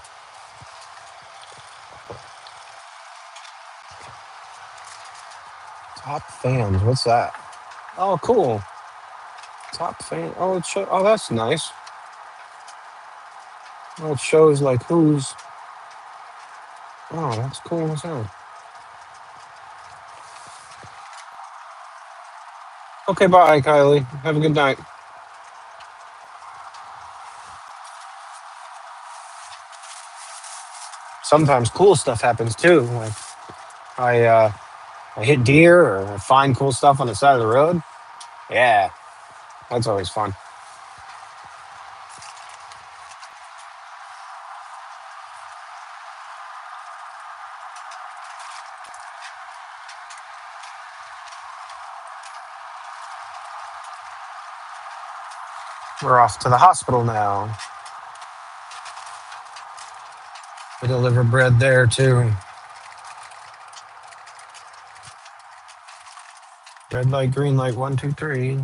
Top fans. What's that? Oh, cool. Top fan. Oh, oh, that's nice. Oh, it shows like who's. Oh, that's cool as hell. Okay, bye, Kylie. Have a good night. Sometimes cool stuff happens too. Like I, uh, I hit deer or I find cool stuff on the side of the road. Yeah, that's always fun. We're off to the hospital now. We deliver bread there too. Red light, green light, 1, 2, 3.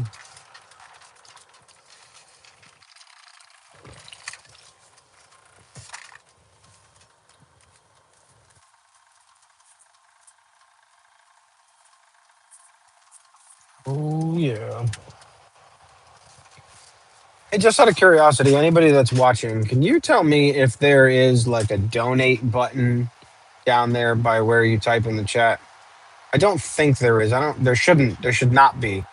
Oh yeah. Hey, just out of curiosity, anybody that's watching, can you tell me if there is like a donate button down there by where you type in the chat? I don't think there is. I don't. There shouldn't. There should not be.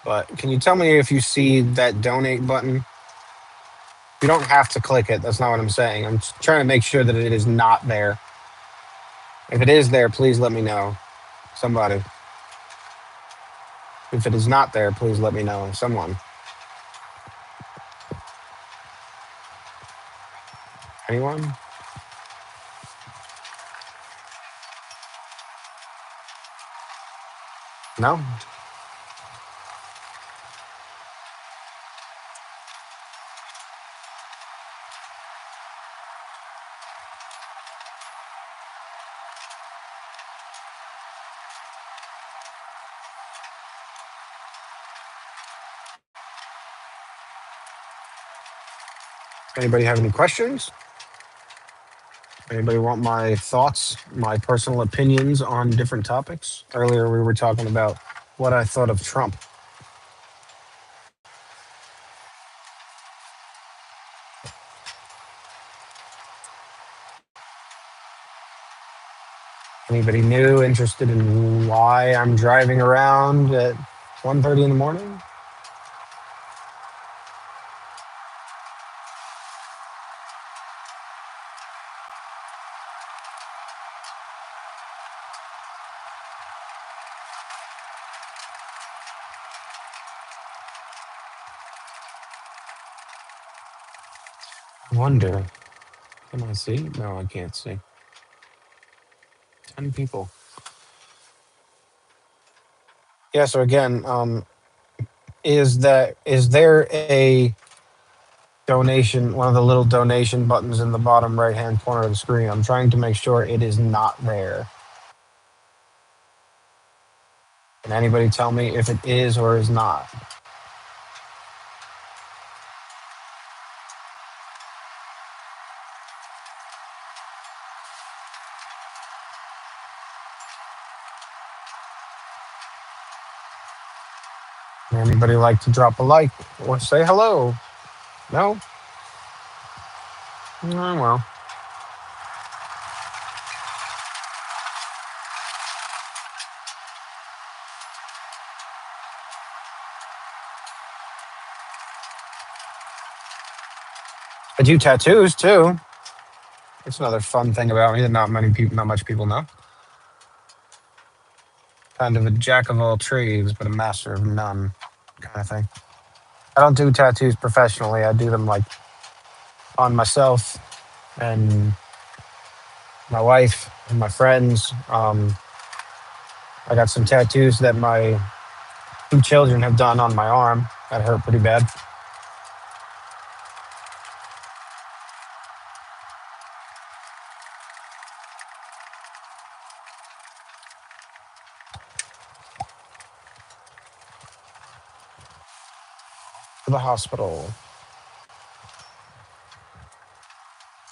But can you tell me if you see that donate button? You don't have to click it. That's not what I'm saying. I'm just trying to make sure that it is not there. If it is there, please let me know. Somebody. If it is not there, please let me know. Someone. Anyone? No? Anybody have any questions? Anybody want my thoughts, my personal opinions on different topics? Earlier, we were talking about what I thought of Trump. Anybody new interested in why I'm driving around at 1:30 in the morning? I wonder. Can I see? No, I can't see. 10 people. Yeah. So again, is there a donation? One of the little donation buttons in the bottom right hand corner of the screen. I'm trying to make sure it is not there. Can anybody tell me if it is or is not? Anybody like to drop a like or say hello? No? Oh, well. I do tattoos too. That's another fun thing about me that not much people know. Kind of a jack of all trades, but a master of none, kind of thing. I don't do tattoos professionally. I do them like on myself and my wife and my friends. I got some tattoos that my two children have done on my arm that hurt pretty bad. To the hospital.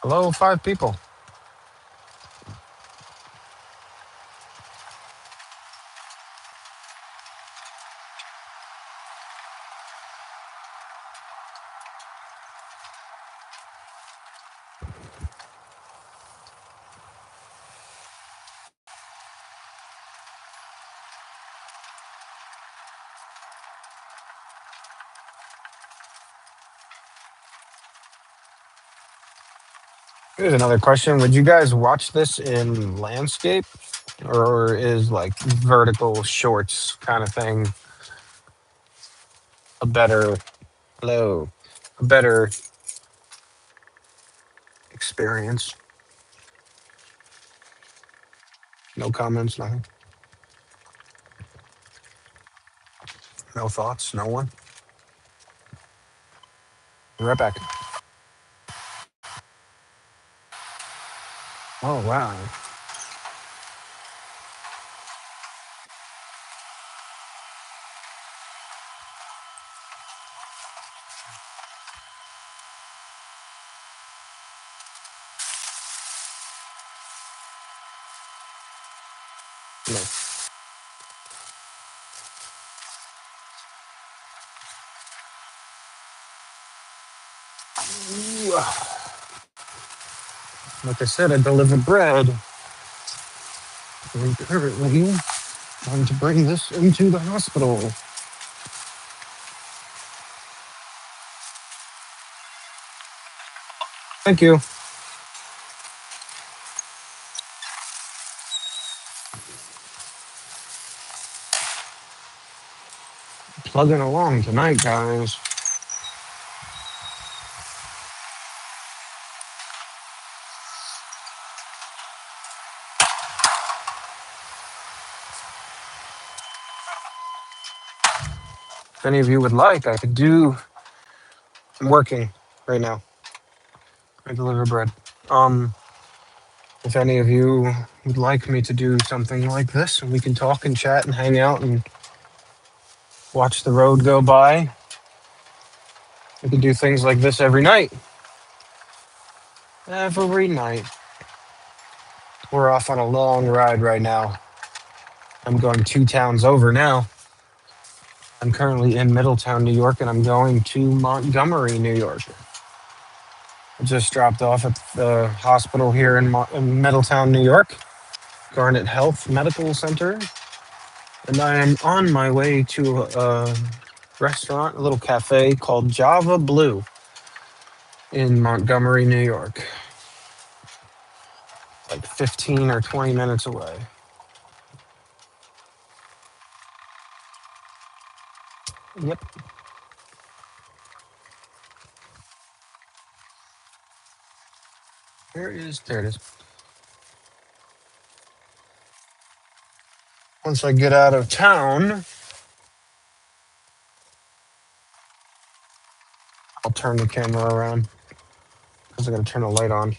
Hello, 5 people. Here's another question. Would you guys watch this in landscape or is like vertical shorts kind of thing a better hello, a better experience? No comments, nothing. No thoughts, no one. Be right back. Oh wow. No. Like I said, I deliver bread. I'm currently trying to bring this into the hospital. Thank you. Plugging along tonight, guys. If any of you would like, I could do. I'm working right now. I deliver bread. If any of you would like me to do something like this, and we can talk and chat and hang out and watch the road go by, we can do things like this every night. every night. We're off on a long ride right now. I'm going 2 towns over now. I'm currently in Middletown, New York, and I'm going to Montgomery, New York. I just dropped off at the hospital here in Middletown, New York, Garnet Health Medical Center, and I am on my way to a restaurant, a little cafe called Java Blue in Montgomery, New York, like 15 or 20 minutes away. Yep. There it is. Once I get out of town, I'll turn the camera around because I gotta turn the light on.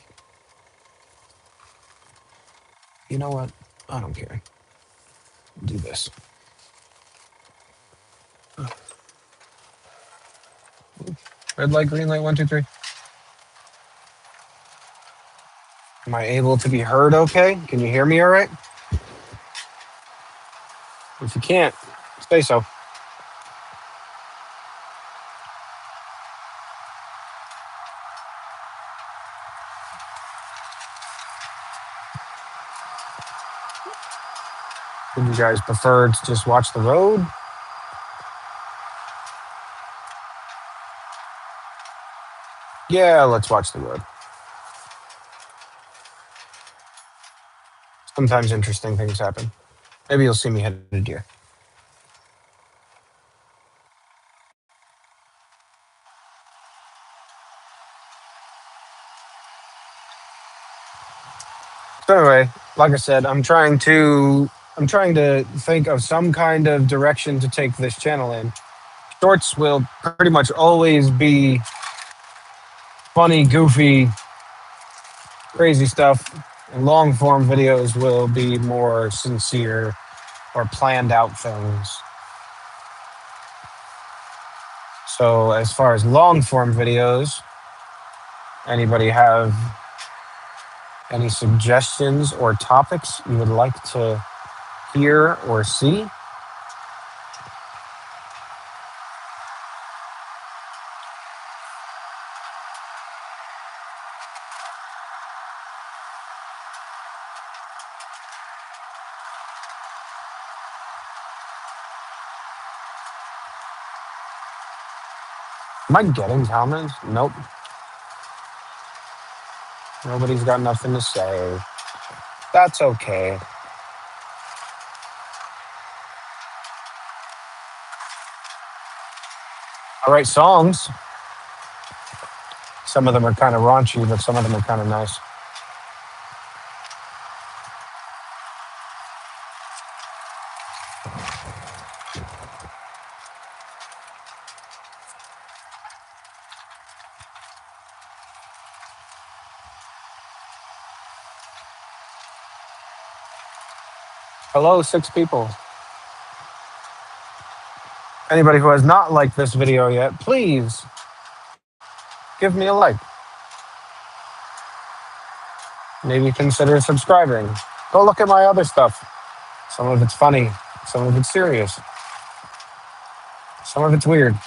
You know what? I don't care. Do this. Red light, green light, one, two, three. Am I able to be heard okay? Can you hear me all right? If you can't, say so. Would you guys prefer to just watch the road? Yeah, let's watch the road. Sometimes interesting things happen. Maybe you'll see me hit a deer. So anyway, like I said, I'm trying to think of some kind of direction to take this channel in. Shorts will pretty much always be funny, goofy, crazy stuff. And long form videos will be more sincere or planned out things. So as far as long form videos, anybody have any suggestions or topics you would like to hear or see? Am I getting comments? Nope. Nobody's got nothing to say. That's okay. I write songs. Some of them are kind of raunchy, but some of them are kind of nice. Hello, 6 people. Anybody who has not liked this video yet, please give me a like. Maybe consider subscribing. Go look at my other stuff. Some of it's funny, some of it's serious, some of it's weird.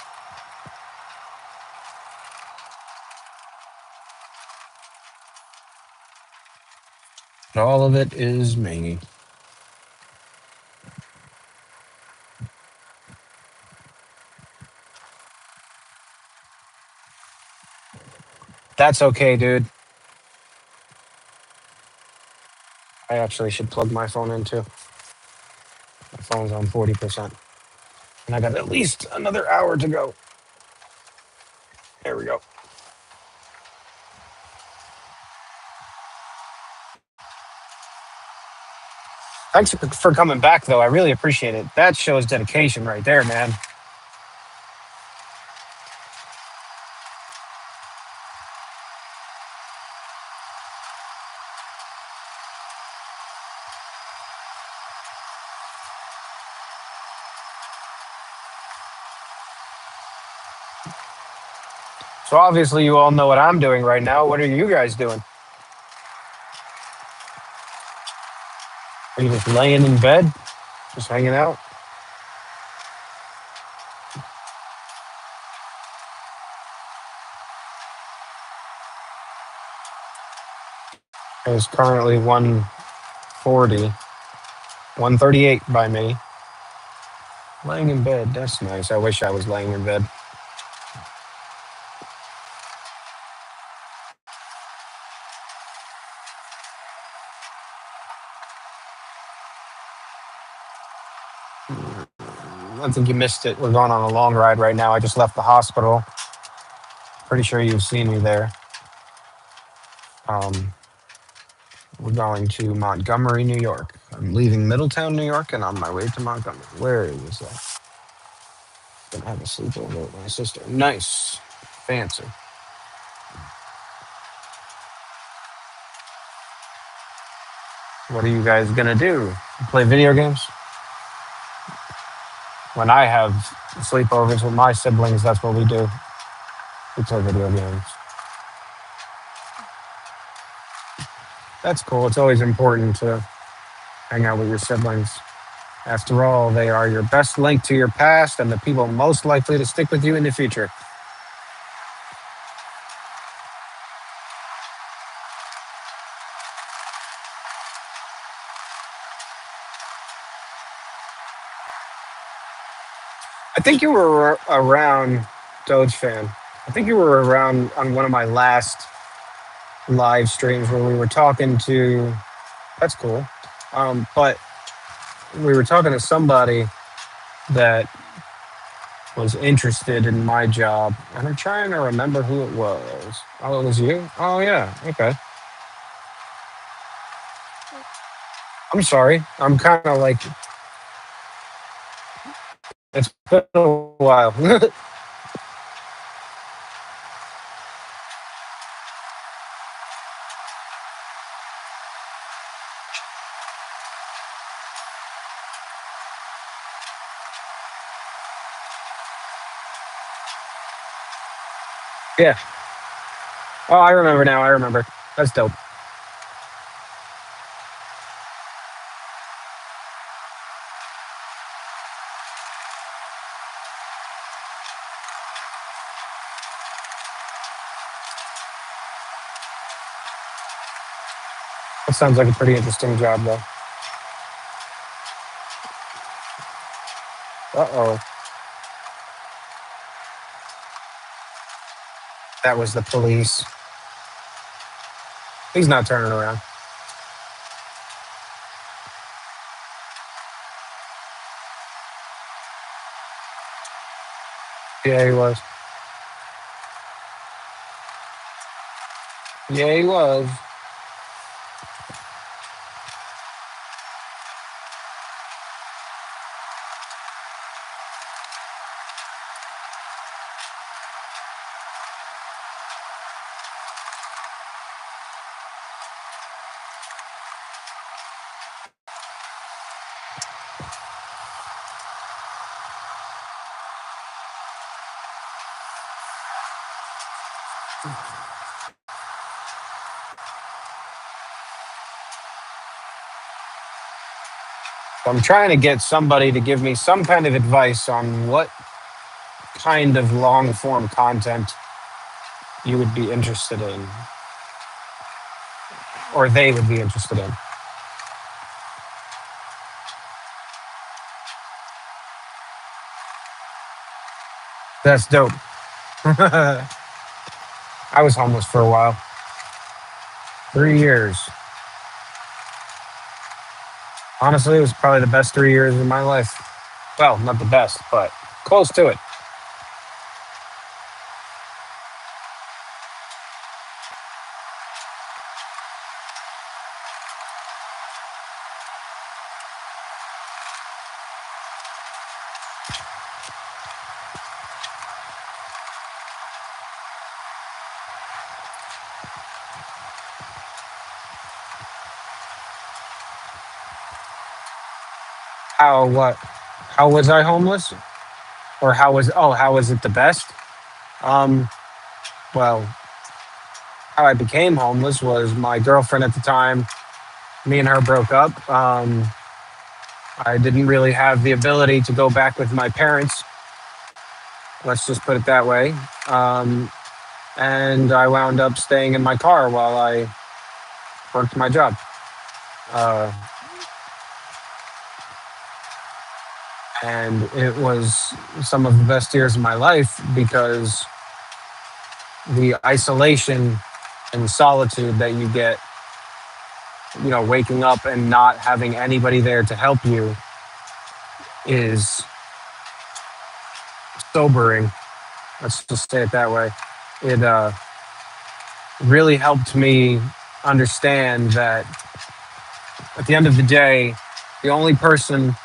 But all of it is me. That's okay, dude. I actually should plug my phone in too. My phone's on 40%. And I got at least another hour to go. There we go. Thanks for coming back, though. I really appreciate it. That shows dedication right there, man. So obviously, you all know what I'm doing right now. What are you guys doing? Are you just laying in bed, just hanging out? It's currently 1:40, 1:38 by me. Laying in bed, that's nice. I wish I was laying in bed. I think you missed it. We're going on a long ride right now. I just left the hospital. Pretty sure you've seen me there. Um, we're going to Montgomery, New York. I'm leaving Middletown, New York, and on my way to Montgomery. Where is that? Gonna have a sleepover with my sister. Nice, fancy. What are you guys gonna do? Play video games? When I have sleepovers with my siblings, that's what we do. We play video games. That's cool. It's always important to hang out with your siblings. After all, they are your best link to your past and the people most likely to stick with you in the future. I think you were around, Doge fan. I think you were around on one of my last live streams where we were talking to. That's cool. But we were talking to somebody that was interested in my job, and I'm trying to remember who it was. Oh, it was you? Oh, yeah. Okay. I'm sorry. I'm kind of like, it's been a while. Yeah. Oh, I remember now. I remember. That's dope. That sounds like a pretty interesting job, though. Uh oh. That was the police. He's not turning around. Yeah, he was. Yeah, he was. So I'm trying to get somebody to give me some kind of advice on what kind of long form content you would be interested in, or they would be interested in. That's dope. I was homeless for a while, 3 years. Honestly, it was probably the best 3 years of my life. Well, not the best, but close to it. How what? How was I homeless? Or how was it the best? Um, well, how I became homeless was my girlfriend at the time me and her broke up. I didn't really have the ability to go back with my parents. Let's just put it that way. Um, and I wound up staying in my car while I worked my job. Uh, and it was some of the best years of my life because the isolation and solitude that you get, waking up and not having anybody there to help you is sobering. Let's just say it that way. It really helped me understand that at the end of the day, the only person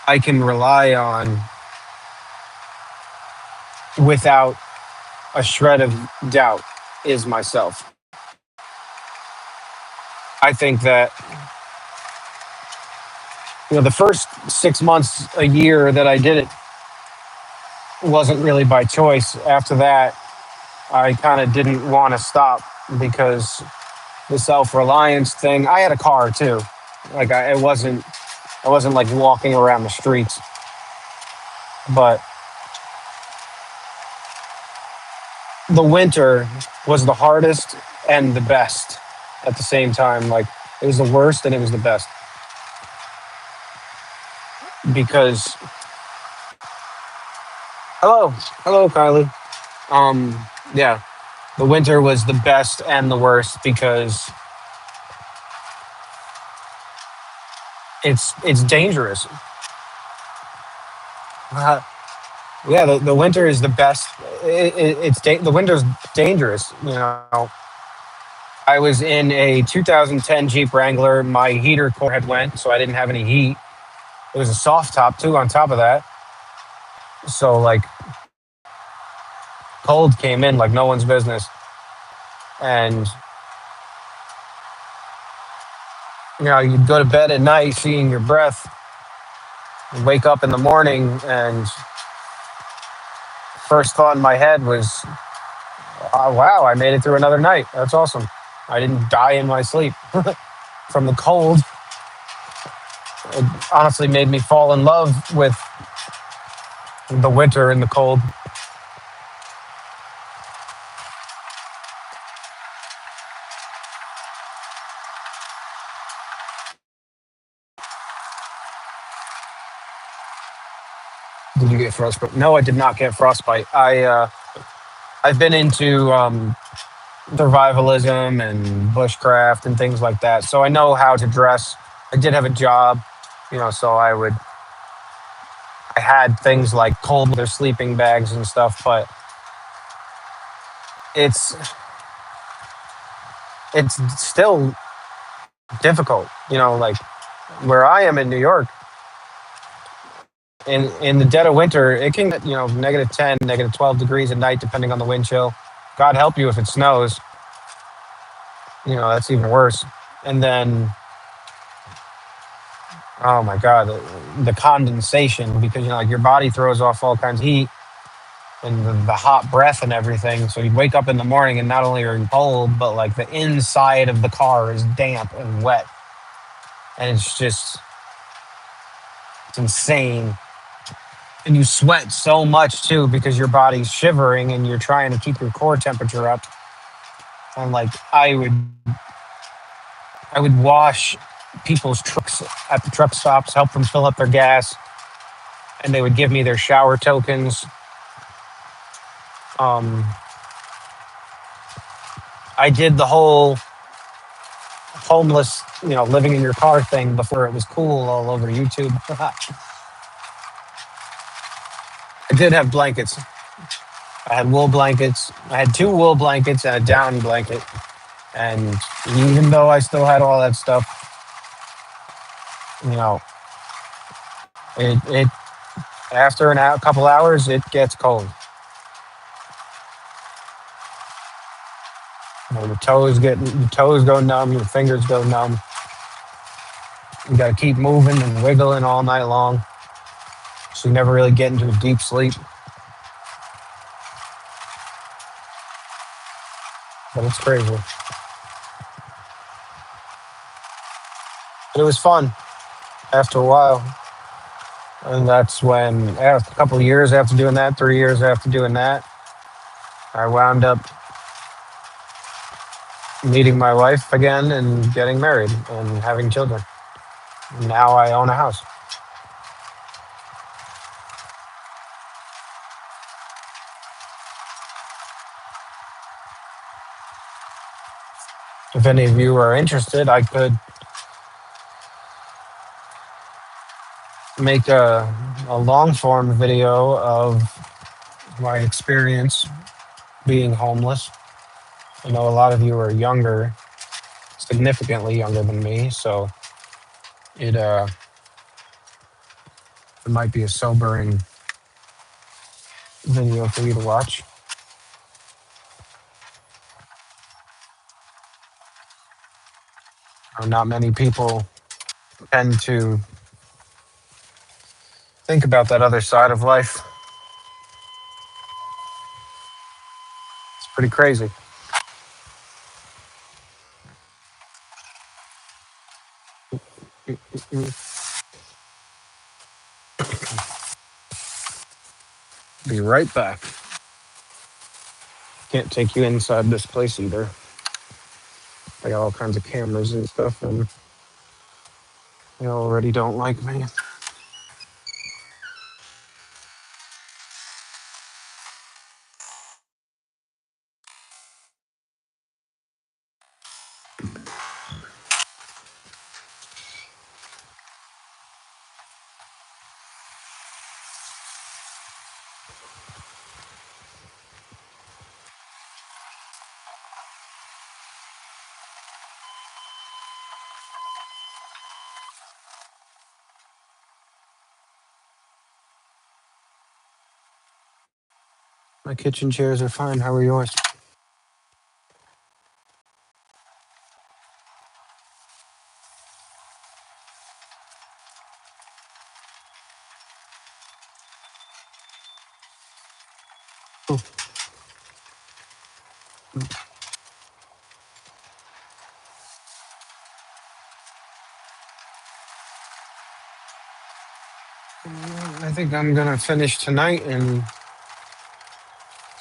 I can rely on without a shred of doubt is myself. I think that the first 6 months, a year that I did it wasn't really by choice. After that, I kind of didn't want to stop because the self-reliance thing. I had a car too. Like I wasn't like walking around the streets, but the winter was the hardest and the best at the same time. Like it was the worst and it was the best because hello, Kylie. Yeah, the winter was the best and the worst because it's dangerous. Uh, yeah, the winter is the best. The winter's dangerous. I was in a 2010 Jeep Wrangler. My heater core had went, so I didn't have any heat. It was a soft top too. On top of that, so like cold came in like no one's business, and you'd go to bed at night seeing your breath, and wake up in the morning, and first thought in my head was, oh, "Wow, I made it through another night. That's awesome. I didn't die in my sleep from the cold." It honestly made me fall in love with the winter and the cold. Did you get frostbite? No, I did not get frostbite. I've been into survivalism and bushcraft and things like that, so I know how to dress. I did have a job, so I had things like cold weather sleeping bags and stuff, but it's it's still difficult. Like where I am in New York, in the dead of winter, it can get -10, -12 degrees at night, depending on the wind chill. God help you if it snows. That's even worse. And then, oh my God, the condensation because like your body throws off all kinds of heat and the hot breath and everything. So you wake up in the morning and not only are you cold, but like the inside of the car is damp and wet, and it's insane. And you sweat so much too because your body's shivering and you're trying to keep your core temperature up. And like I would wash people's trucks at the truck stops, help them fill up their gas, and they would give me their shower tokens. Um, I did the whole homeless, living in your car thing before it was cool all over YouTube. I did have blankets. I had wool blankets. I had two wool blankets and a down blanket. And even though I still had all that stuff, you know, it after a couple hours, it gets cold. Your toes go numb, your fingers go numb. You got to keep moving and wiggling all night long, so you never really get into a deep sleep. But it's crazy. It was fun after a while. And that's when, after a couple of years after doing that, 3 years after doing that, I wound up meeting my wife again and getting married and having children. Now I own a house. If any of you are interested, I could make a long form video of my experience being homeless. I know a lot of you are younger, significantly younger than me, so it it might be a sobering video for you to watch. Not many people tend to think about that other side of life. It's pretty crazy. Be right back. Can't take you inside this place either. I got all kinds of cameras and stuff, and they already don't like me. My kitchen chairs are fine. How are yours? I think I'm gonna finish tonight in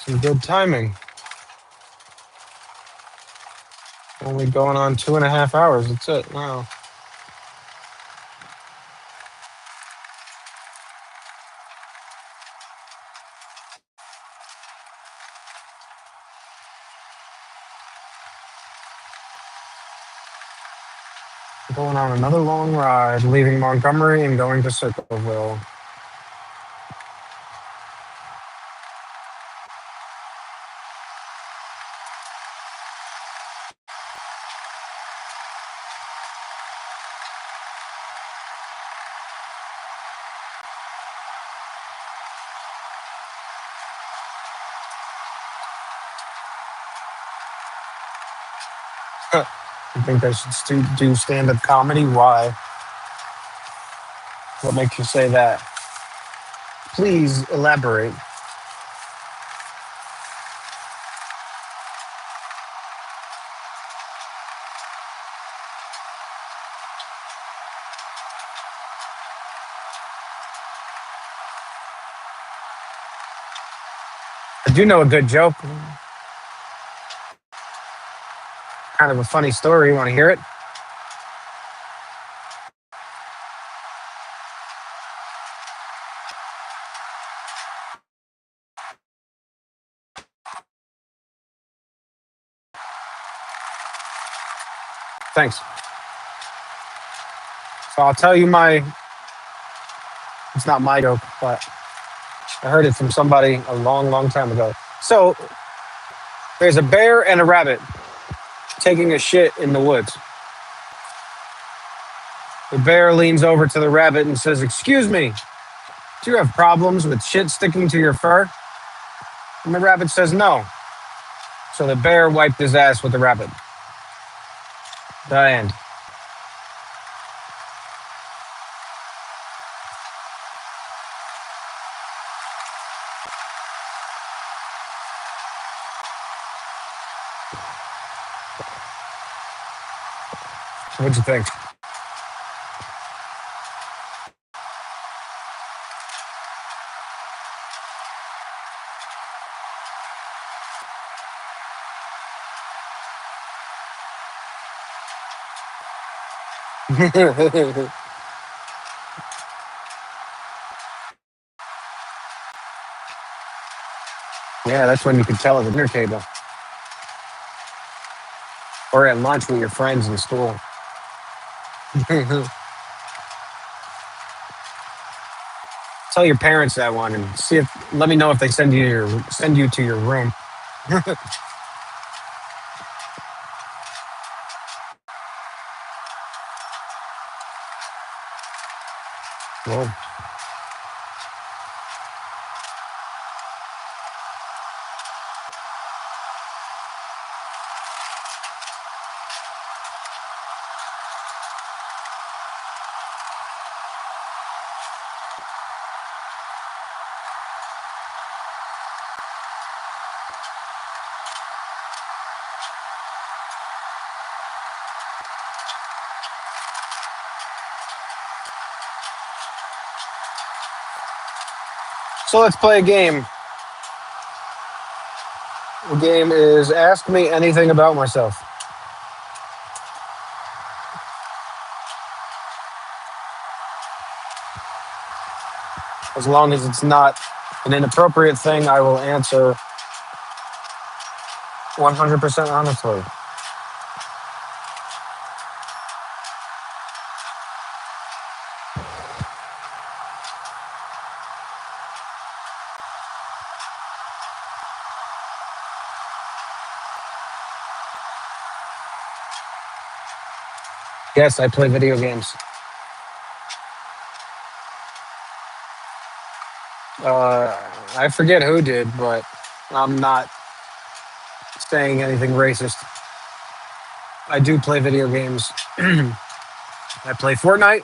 some good timing. Only going on 2.5 hours. That's it. Wow. Going on another long ride, leaving Montgomery and going to Circleville. You think I should do stand-up comedy? Why? What makes you say that? Please elaborate. I do know a good joke. Kind of a funny story. You want to hear it? Thanks. So I'll tell you my. It's not my joke, but I heard it from somebody a long, long time ago. So there's a bear and a rabbit taking a shit in the woods. The bear leans over to the rabbit and says, "Excuse me, do you have problems with shit sticking to your fur?" And the rabbit says, "No." So the bear wiped his ass with the rabbit. The end. What'd you think? Yeah, that's when you could tell at the dinner table or at lunch with your friends in school. Tell your parents that one and see if. Let me know if they send you to your room. Well, so let's play a game. The game is ask me anything about myself. As long as it's not an inappropriate thing, I will answer 100% honestly. Yes, I play video games. Uh, I forget who did, but I'm not saying anything racist. I do play video games. I play Fortnite.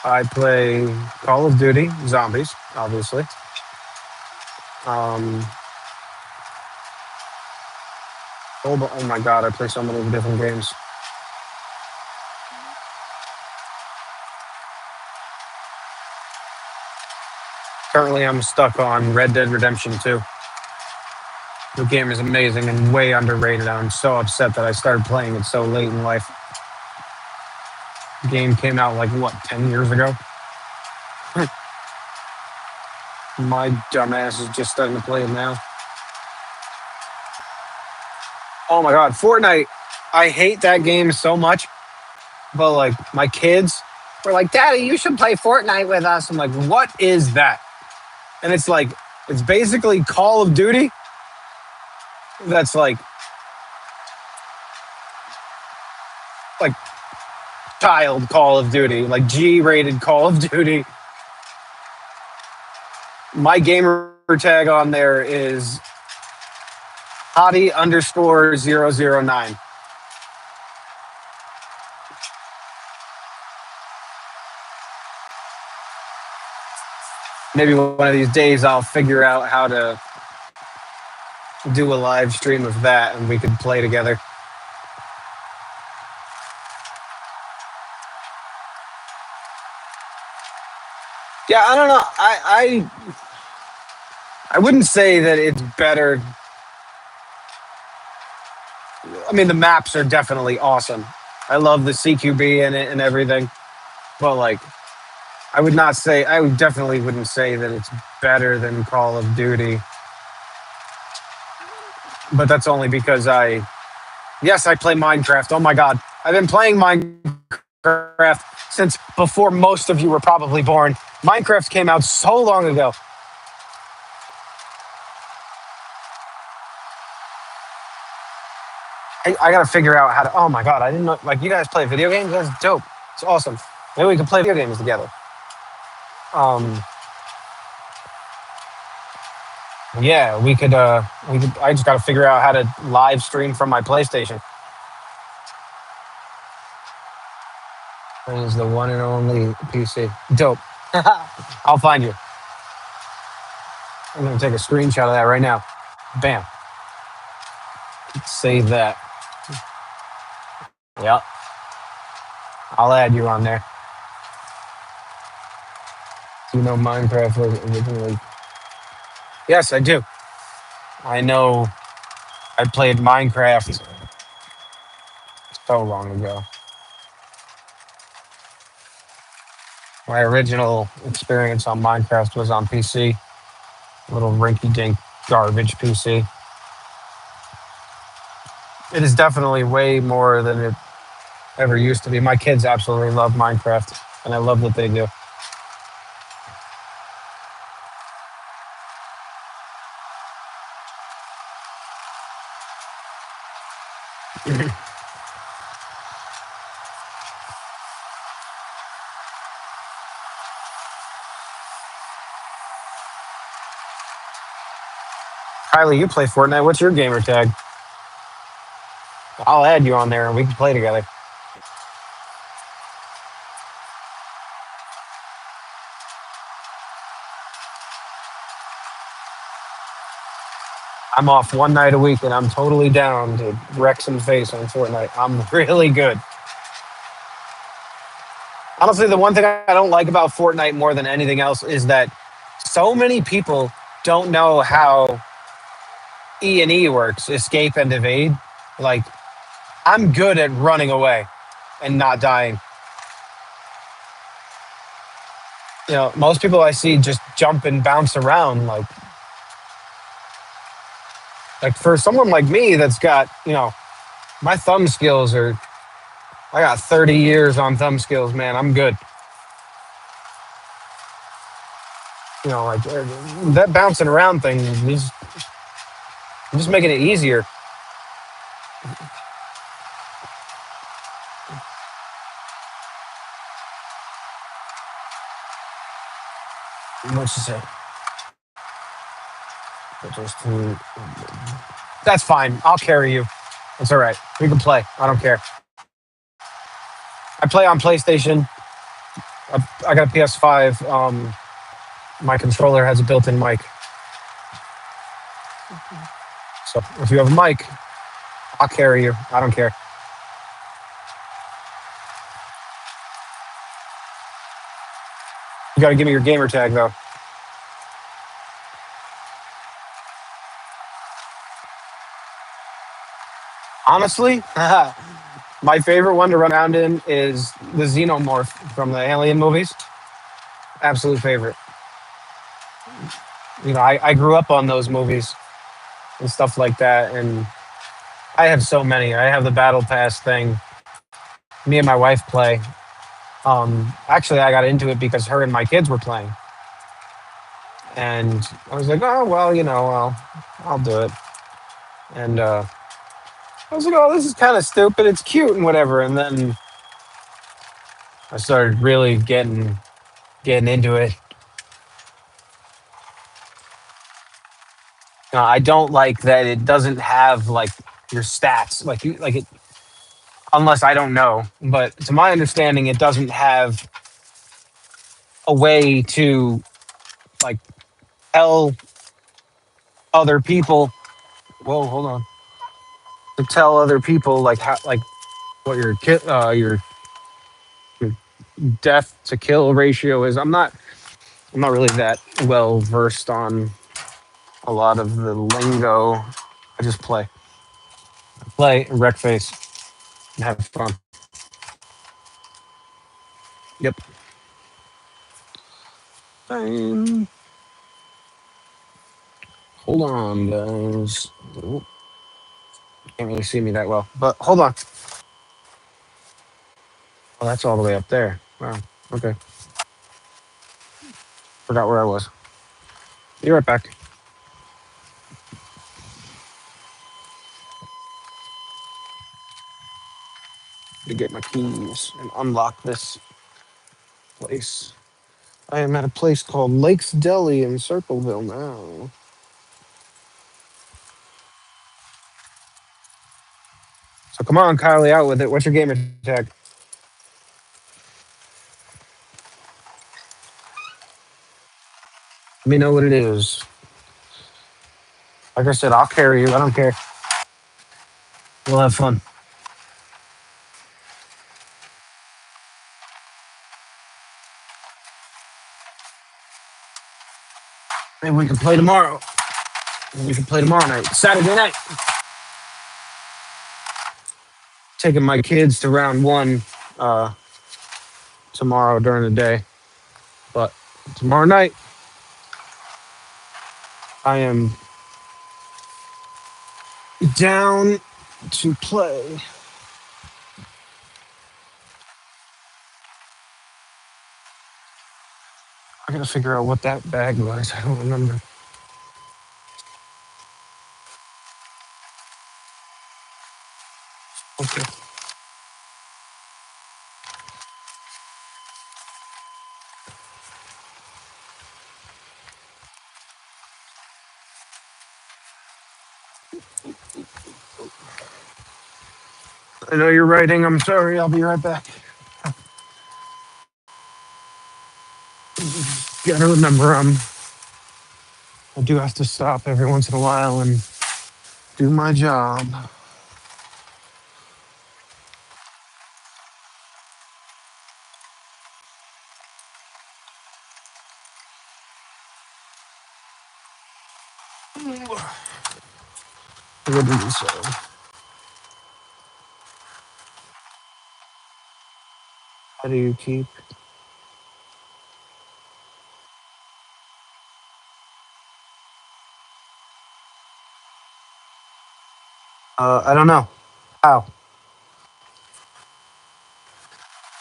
I play Call of Duty Zombies, obviously. Um, oh my god, I play so many different games. Currently, I'm stuck on Red Dead Redemption 2. The game is amazing and way underrated. I'm so upset that I started playing it so late in life. The game came out like what, 10 years ago? My dumbass is just starting to play it now. Oh my god, Fortnite. I hate that game so much. But like my kids were like, Daddy, you should play Fortnite with us. I'm like, what is that? And it's basically Call of Duty. That's like child Call of Duty, like G-rated Call of Duty. My gamer tag on there is Hottie underscore 009. Maybe one of these days I'll figure out how to do a live stream of that and we could play together. Yeah, I don't know. I wouldn't say that it's better. I mean, the maps are definitely awesome. I love the CQB in it and everything. But like, I would definitely wouldn't say that it's better than Call of Duty. But that's only because yes, I play Minecraft. Oh my God. I've been playing Minecraft since before most of you were probably born. Minecraft came out so long ago. I gotta figure out how to. Oh my god, I didn't know. Like, you guys play video games? That's dope. It's awesome. Maybe we can play video games together. Um, yeah, we could. We could. I just gotta figure out how to live stream from my PlayStation. It is the one and only PC. Dope. I'll find you. I'm gonna take a screenshot of that right now. Bam. Save that. Yep. I'll add you on there. Do you know Minecraft was originally? Yes, I do. I know. I played Minecraft so long ago. My original experience on Minecraft was on PC, little rinky-dink garbage PC. It is definitely way more than it ever used to be. My kids absolutely love Minecraft, and I love what they do. Kylie, you play Fortnite. What's your gamer tag? I'll add you on there, and we can play together. I'm off one night a week, and I'm totally down to wreck some face on Fortnite. I'm really good. Honestly, the one thing I don't like about Fortnite more than anything else is that so many people don't know how E&E works, escape and evade. Like, I'm good at running away and not dying. Most people I see just jump and bounce around. Like for someone like me that's got, my thumb skills are, I got 30 years on thumb skills, man. I'm good. Like that bouncing around thing is just making it easier. What's to say? That's fine. I'll carry you. It's all right. We can play. I don't care. I play on PlayStation. I got a PS5. My controller has a built-in mic. So if you have a mic, I'll carry you. I don't care. You got to give me your gamer tag though. Honestly, my favorite one to run around in is the Xenomorph from the Alien movies. Absolute favorite. I grew up on those movies and stuff like that, and I have so many. I have the Battle Pass thing. Me and my wife play. Actually, I got into it because her and my kids were playing, and I was like, oh well, I'll do it. And I was like, oh, this is kind of stupid. It's cute and whatever. And then I started really getting into it. I don't like that it doesn't have like your stats, like it, unless I don't know. But to my understanding, it doesn't have a way to like tell other people. Whoa, hold on. To tell other people like how like what your death to kill ratio is. I'm not really that well versed on a lot of the lingo. I just play, wreck face, and have fun. Yep. Um, hold on, guys. Oh, can't really see me that well, but hold on. Oh, that's all the way up there. Wow. Okay. Forgot where I was. Be right back. To get my keys and unlock this place. I am at a place called Lakes Deli in Circleville now. So come on, Kylie, out with it. What's your gamer tag? Let me know what it is. Like I said, I'll carry you. I don't care. We'll have fun. Maybe we can play tomorrow. We can play tomorrow night, Saturday night. Taking my kids to round one uh, tomorrow during the day. But tomorrow night, I am down to play. I gotta figure out what that bag was. I don't remember. Okay. I know you're writing. I'm sorry. I'll be right back. Gotta remember, I do have to stop every once in a while and do my job. What did he say? How do you keep? I don't know. How?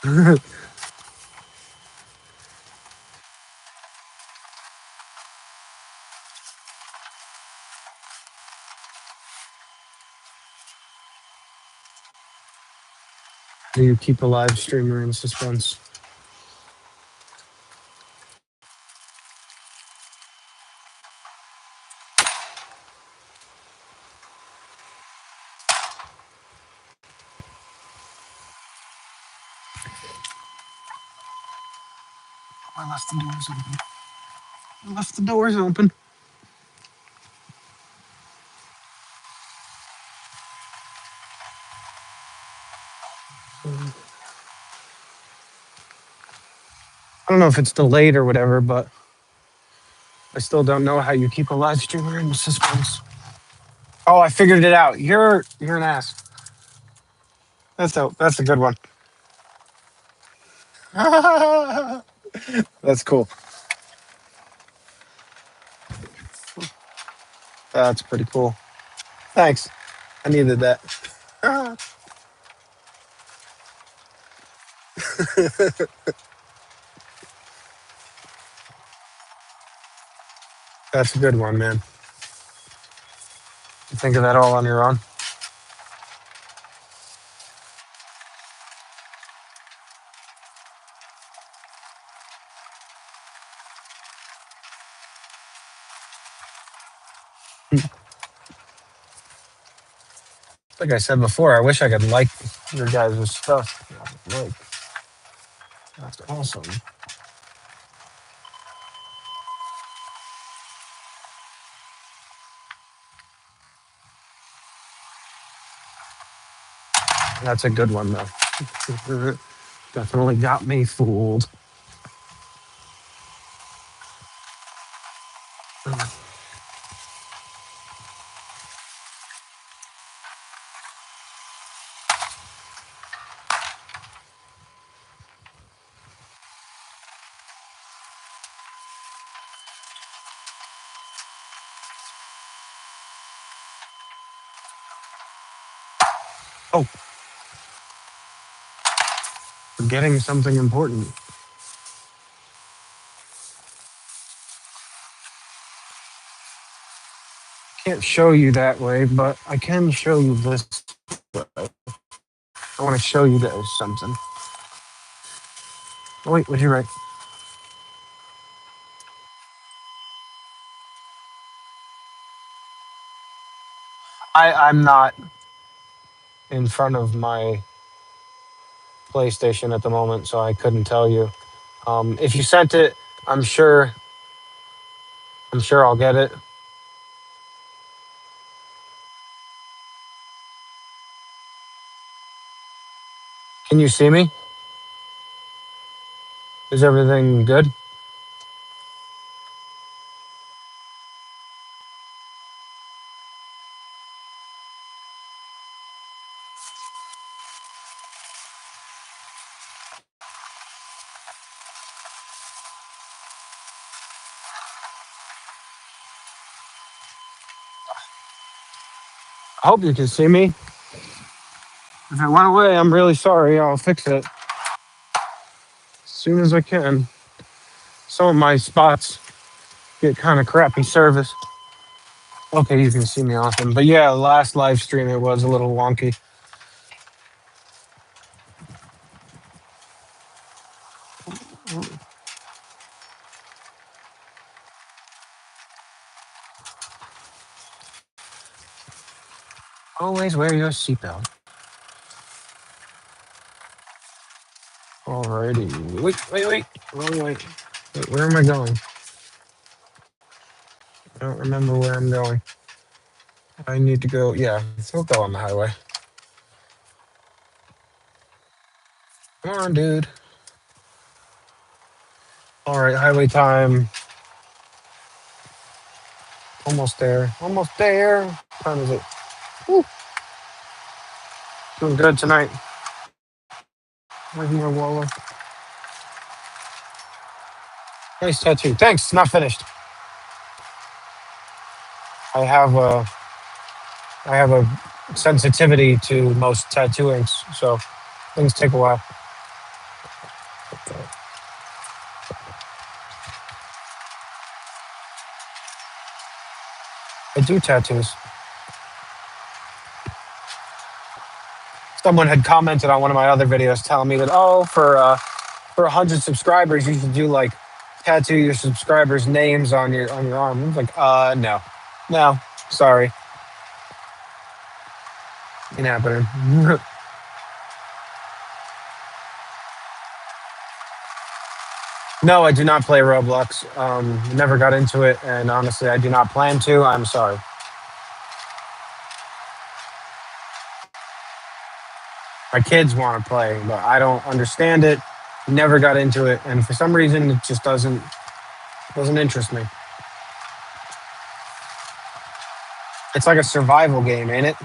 How do you keep a live streamer in suspense? I left the doors open. I left the doors open. I don't know if it's delayed or whatever, but I still don't know how you keep a live streamer in suspense. Oh, I figured it out. You're an ass. That's a good one. That's cool. That's pretty cool. Thanks. I needed that. That's a good one, man. You think of that all on your own. Like I said before, I wish I could like your guys' stuff. Like, that's awesome. That's a good one, though. Definitely got me fooled. Oh, forgetting something important. Can't show you that way, but I can show you this way. I want to show you guys something. Oh, wait, what'd you write? I'm not in front of my PlayStation at the moment, so I couldn't tell you. If you sent it, I'm sure. I'm sure I'll get it. Can you see me? Is everything good? I hope you can see me. If it went away, I'm really sorry. I'll fix it as soon as I can. Some of my spots get kind of crappy service. Okay, you can see me awesome. But yeah, last live stream it was a little wonky. Always wear your seatbelt. Alrighty. Wait. Wrong way. Wait, where am I going? I don't remember where I'm going. I need to go. Yeah, we'll go on the highway. Come on, dude. All right, highway time. Almost there. Almost there. What time is it? Woo. Doing good tonight. Where's my wallet? Nice tattoo. Thanks. Not finished. I have a I have a sensitivity to most tattooings, so things take a while. I do tattoos. Someone had commented on one of my other videos telling me that for 100 subscribers you should do like tattoo your subscribers' names on your arm. I was like, no, sorry, ain't happening. No, I do not play Roblox. Never got into it, and honestly, I do not plan to. I'm sorry. My kids want to play, but I don't understand it. Never got into it, and for some reason, it just doesn't interest me. It's like a survival game, ain't it?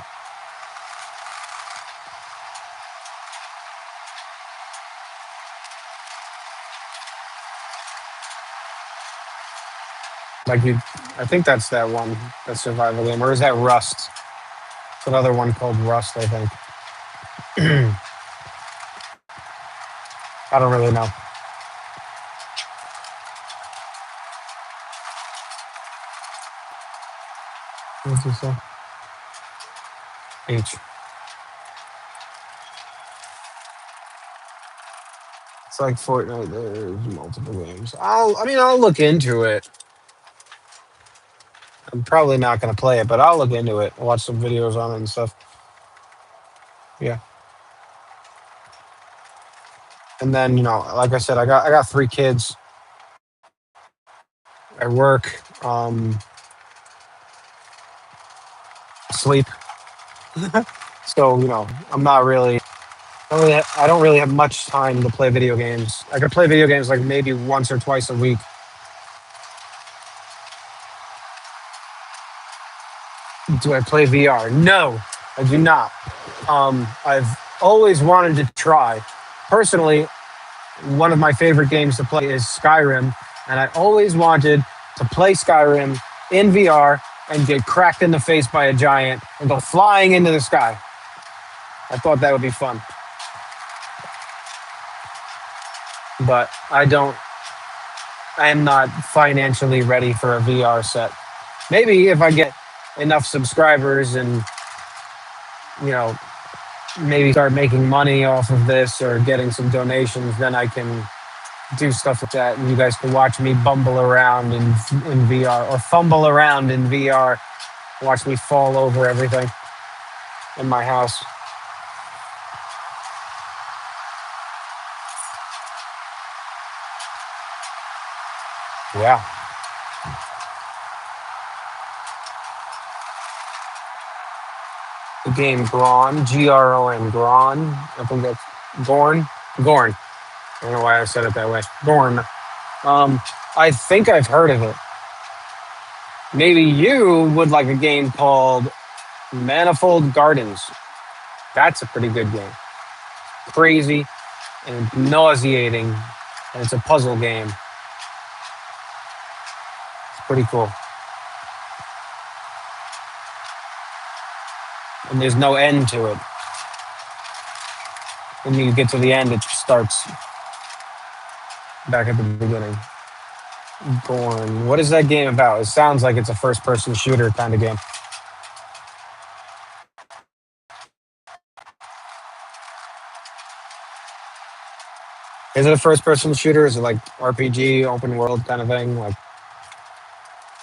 Like you, I think that's that one, that survival game, or is that Rust? It's another one called Rust, I think. I don't really know. What's this say? H. It's like Fortnite. There's multiple games. I'll look into it. I'm probably not gonna play it, but I'll look into it. Watch some videos on it and stuff. Yeah. And then like I said, I got 3 kids. I work, sleep. So I'm not really. I don't really have much time to play video games. I could play video games like maybe once or twice a week. Do I play VR? No, I do not. I've always wanted to try. Personally, one of my favorite games to play is Skyrim, and I always wanted to play Skyrim in VR and get cracked in the face by a giant and go flying into the sky. I thought that would be fun. But I am not financially ready for a VR set. Maybe if I get enough subscribers and, you know, maybe start making money off of this or getting some donations, then I can do stuff like that. And you guys can watch me bumble around in VR or fumble around in VR, watch me fall over everything in my house. Yeah. The game Gron, Gron, Gron. I think that's Gorn. Gorn. I don't know why I said it that way. Gorn. I think I've heard of it. Maybe you would like a game called Manifold Gardens. That's a pretty good game. Crazy and nauseating, and it's a puzzle game. It's pretty cool. and there's no end to it. When you get to the end, it starts back at the beginning. Gorn. What is that game about? It sounds like it's a first-person shooter kind of game. Is it a first-person shooter? Is it like RPG, open world kind of thing? Like,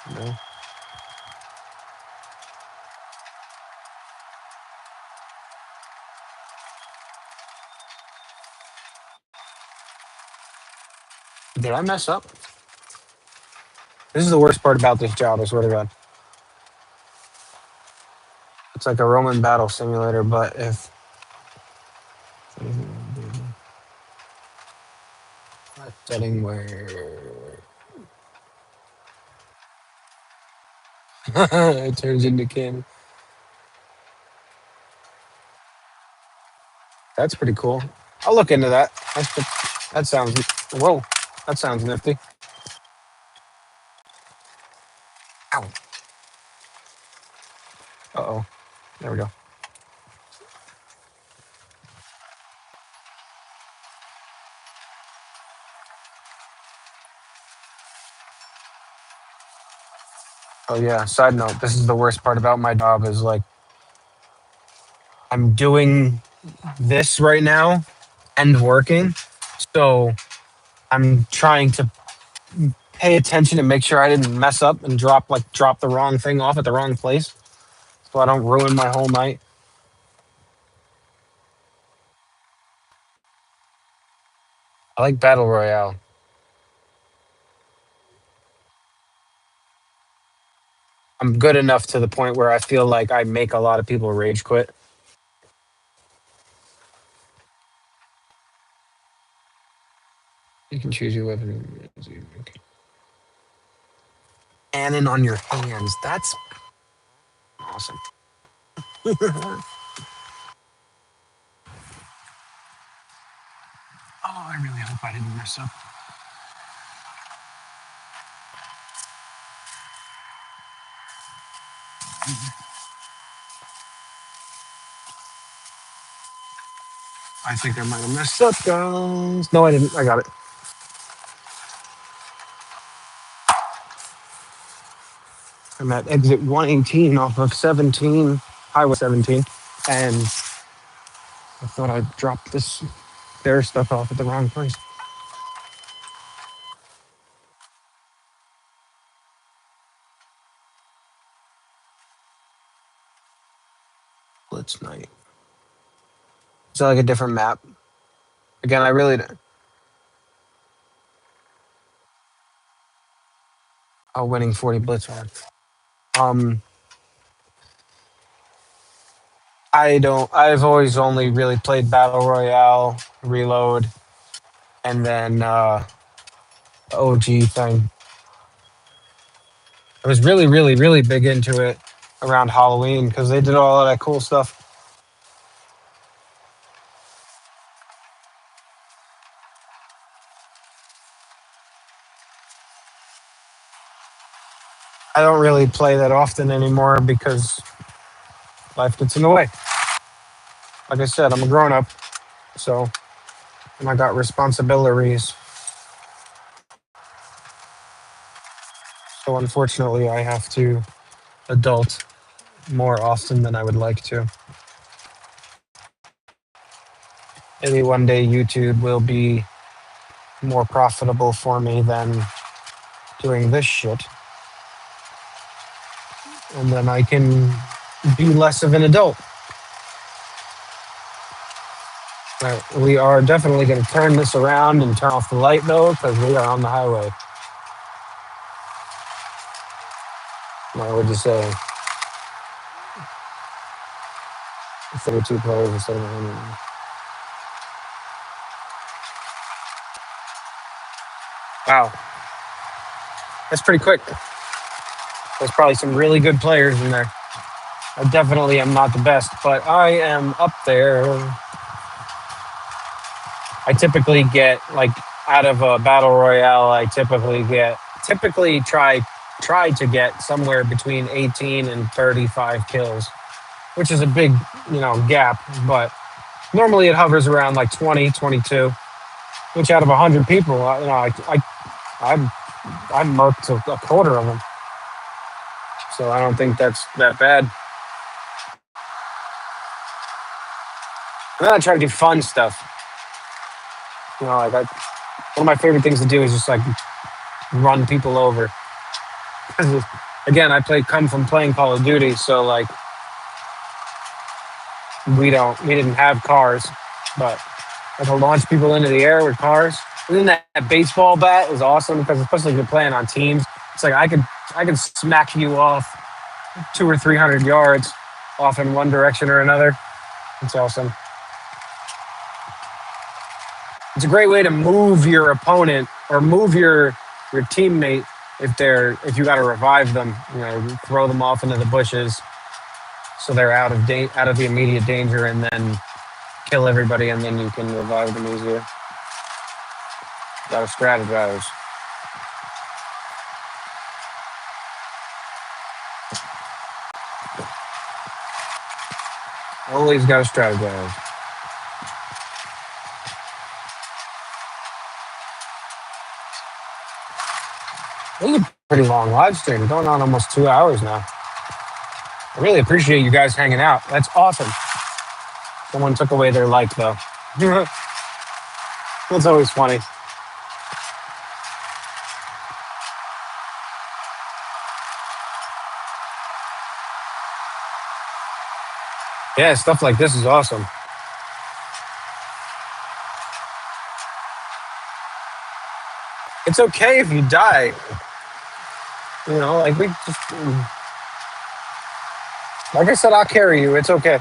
you know? Did I mess up? This is the worst part about this job. I swear to God, it's like a Roman battle simulator, but if setting where it turns into candy. That's pretty cool. I'll look into that. That sounds whoa. That sounds nifty. Ow. Uh oh. There we go. Oh yeah. Side note: this is the worst part about my job. Is like I'm doing this right now and working, so I'm trying to pay attention and make sure I didn't mess up and drop the wrong thing off at the wrong place, so I don't ruin my whole night. I like battle royale. I'm good enough to the point where I feel like I make a lot of people rage quit. You can choose your weapon. Cannon on your hands. That's awesome. Oh, I really hope I didn't mess up. I think I might have messed up, guys. No, I didn't. I got it. I'm at exit 118 off of 17, Highway 17, and I thought I dropped this their stuff off at the wrong place. Blitz night. Is that like a different map? Again, I really oh, winning 40 blitz hard. Um, I don't. I've always only really played battle royale, reload, and then the OG thing. I was really, really, really big into it around Halloween because they did all of that cool stuff. I don't really play that often anymore because life gets in the way. Like I said, I'm a grown up, so and I got responsibilities. So unfortunately, I have to adult more often than I would like to. Maybe one day YouTube will be more profitable for me than doing this shit. And then I can be less of an adult. We are definitely going to turn this around and turn off the light though, because we are on the highway. What would you say? 32 players instead of 100. Wow, that's pretty quick. There's probably some really good players in there. I definitely am not the best, but I am up there. I typically get like out of a battle royale. I typically try to get somewhere between 18 and 35 kills. which is a big, gap. But normally it hovers around like 20, 22, which out of 100 people, I I murked a quarter of them. So I don't think that's that bad. And then I try to do fun stuff. Like one of my favorite things to do is just like run people over. 'Cause again, come from playing Call of Duty, so like we didn't have cars, but I could launch people into the air with cars. And then that baseball bat is awesome because especially if you're playing on teams, it's like I could smack you off 200 or 300 yards off in one direction or another. It's awesome. It's a great way to move your opponent or move your teammate if you got to revive them. Throw them off into the bushes so they're out of the immediate danger, and then kill everybody, and then you can revive them easier. Got to strategize. Always got to strategize. This is a pretty long live stream, going on almost 2 hours now. I really appreciate you guys hanging out. That's awesome. Someone took away their like, though. That's always funny. Yeah, stuff like this is awesome. It's okay if you die. Like we just, like I said, I'll carry you. It's okay.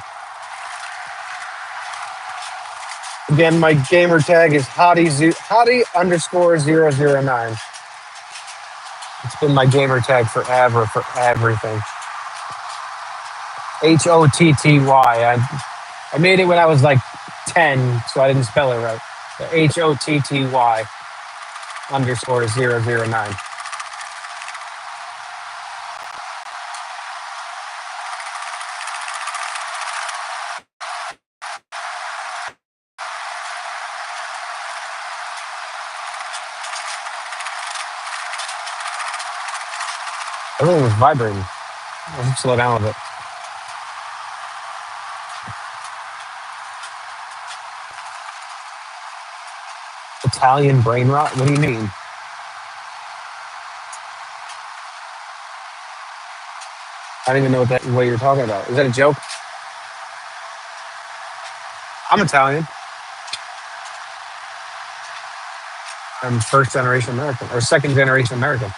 Again, my gamer tag is Hottie_009. It's been my gamer tag forever for everything. HOTTY. I made it when I was like 10, so I didn't spell it right. The HOTTY_009. Everything was vibrating. I'll slow down a bit. Italian brain rot? What do you mean? I don't even know what you're talking about. Is that a joke? I'm Italian. I'm first generation American or second generation American.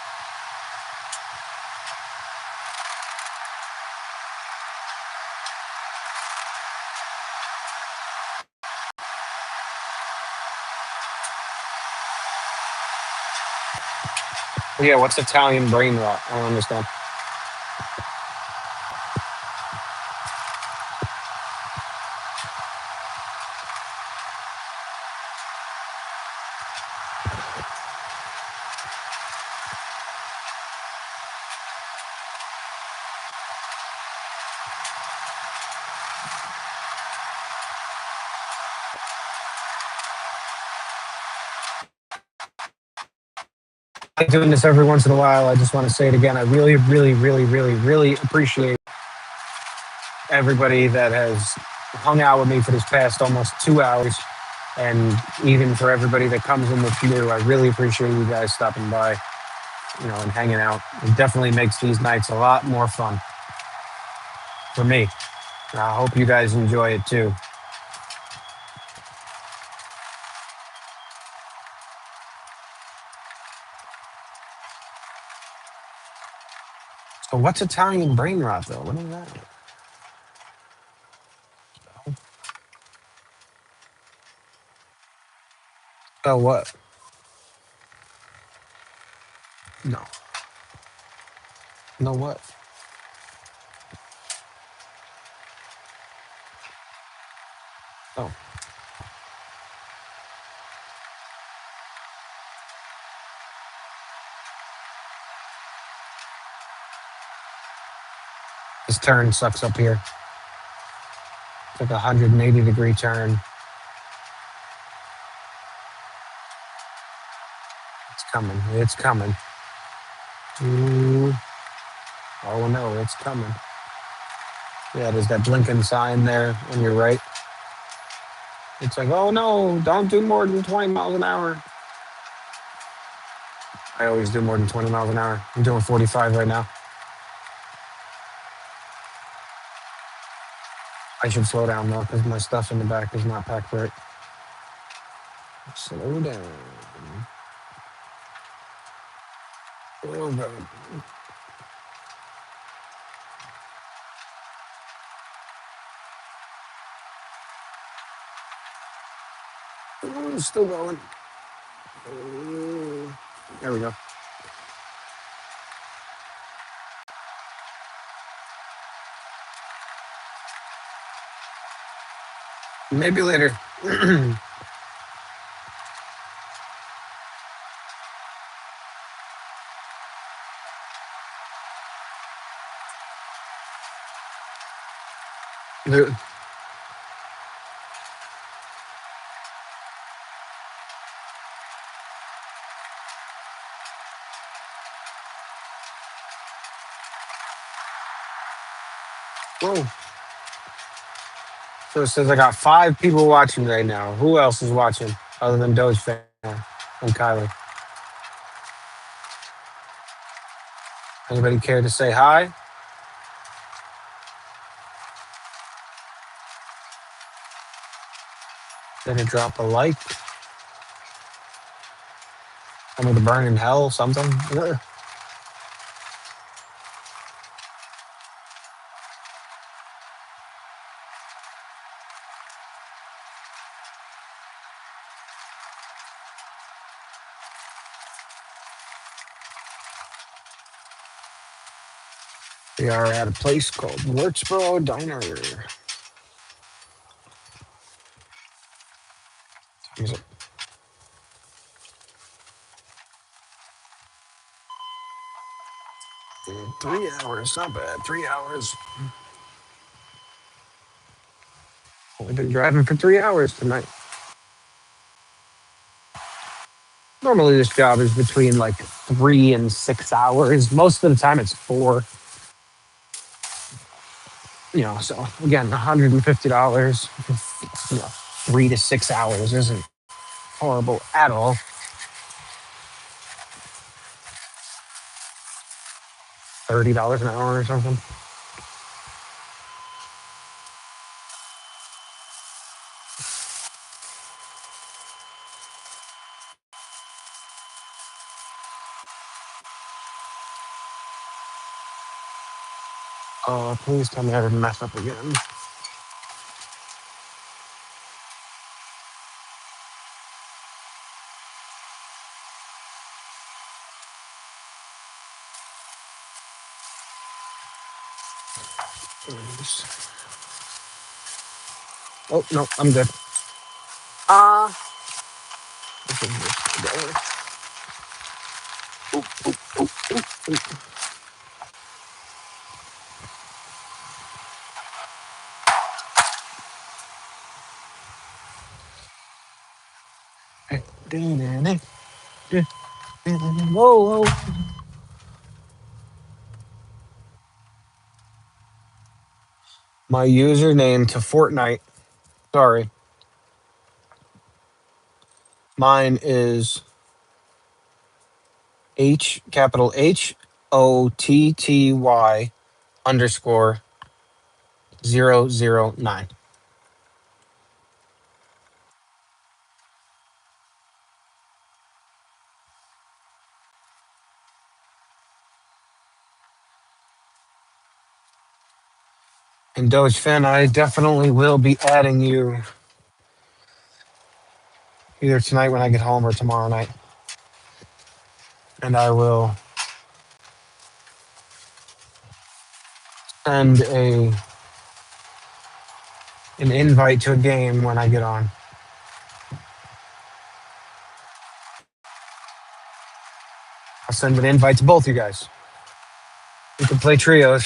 Yeah, what's Italian brain rot? I don't understand. I like doing this every once in a while. I just want to say it again. I really, really, really, really, really appreciate everybody that has hung out with me for this past almost 2 hours. And even for everybody that comes in with new, I really appreciate you guys stopping by, and hanging out. It definitely makes these nights a lot more fun for me. And I hope you guys enjoy it too. So what's Italian brain rot though? What is that? Oh, what? No. No, what? Oh, this turn sucks up here. Took a 180-degree turn. It's coming. It's coming. Ooh. Oh no, it's coming. Yeah, there's that blinking sign there on your right. It's like, oh no, don't do more than 20 miles an hour. I always do more than 20 miles an hour. I'm doing 45 right now. I should slow down though, because my stuff in the back is not packed right. Slow down. Oh, God. Oh, still going. Oh, there we go. Maybe later. There- Whoa. So it says I got 5 people watching right now. Who else is watching other than Doge fan and Kylie? Anybody care to say hi? Then drop a like. Some of the burn in hell, something. We are at a place called Wurtsboro Diner. Is it 3 hours? Not bad. 3 hours. Only been driving for 3 hours tonight. Normally, this job is between like 3 and 6 hours. Most of the time, it's 4. So again, $150. 3 to 6 hours isn't horrible at all. $30 an hour or something. Oh, please tell me I didn't mess up again. Oh no, I'm good. Ah. Whoa, whoa. My username to Fortnite. Sorry, mine is capital HOTTY underscore 009. And Doge Fan, I definitely will be adding you either tonight when I get home or tomorrow night. And I will send an invite to a game when I get on. I'll send an invite to both you guys. We can play trios.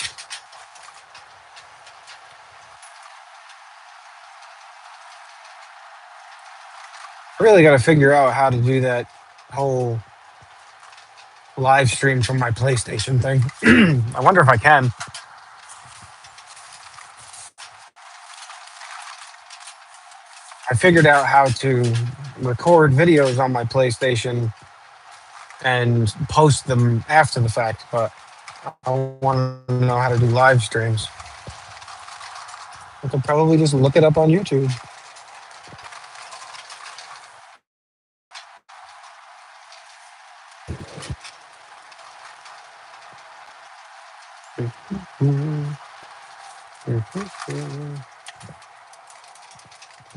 I really got to figure out how to do that whole live stream from my PlayStation thing. I wonder if I can. I figured out how to record videos on my PlayStation and post them after the fact, but I want to know how to do live streams. I could probably just look it up on YouTube.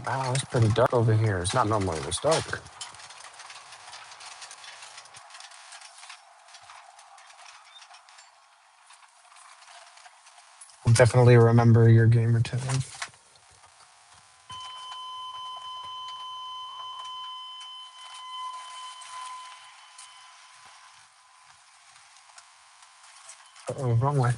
Wow, it's pretty dark over here. It's not normally this dark. I'll definitely remember your gamer tag. Oh, wrong way.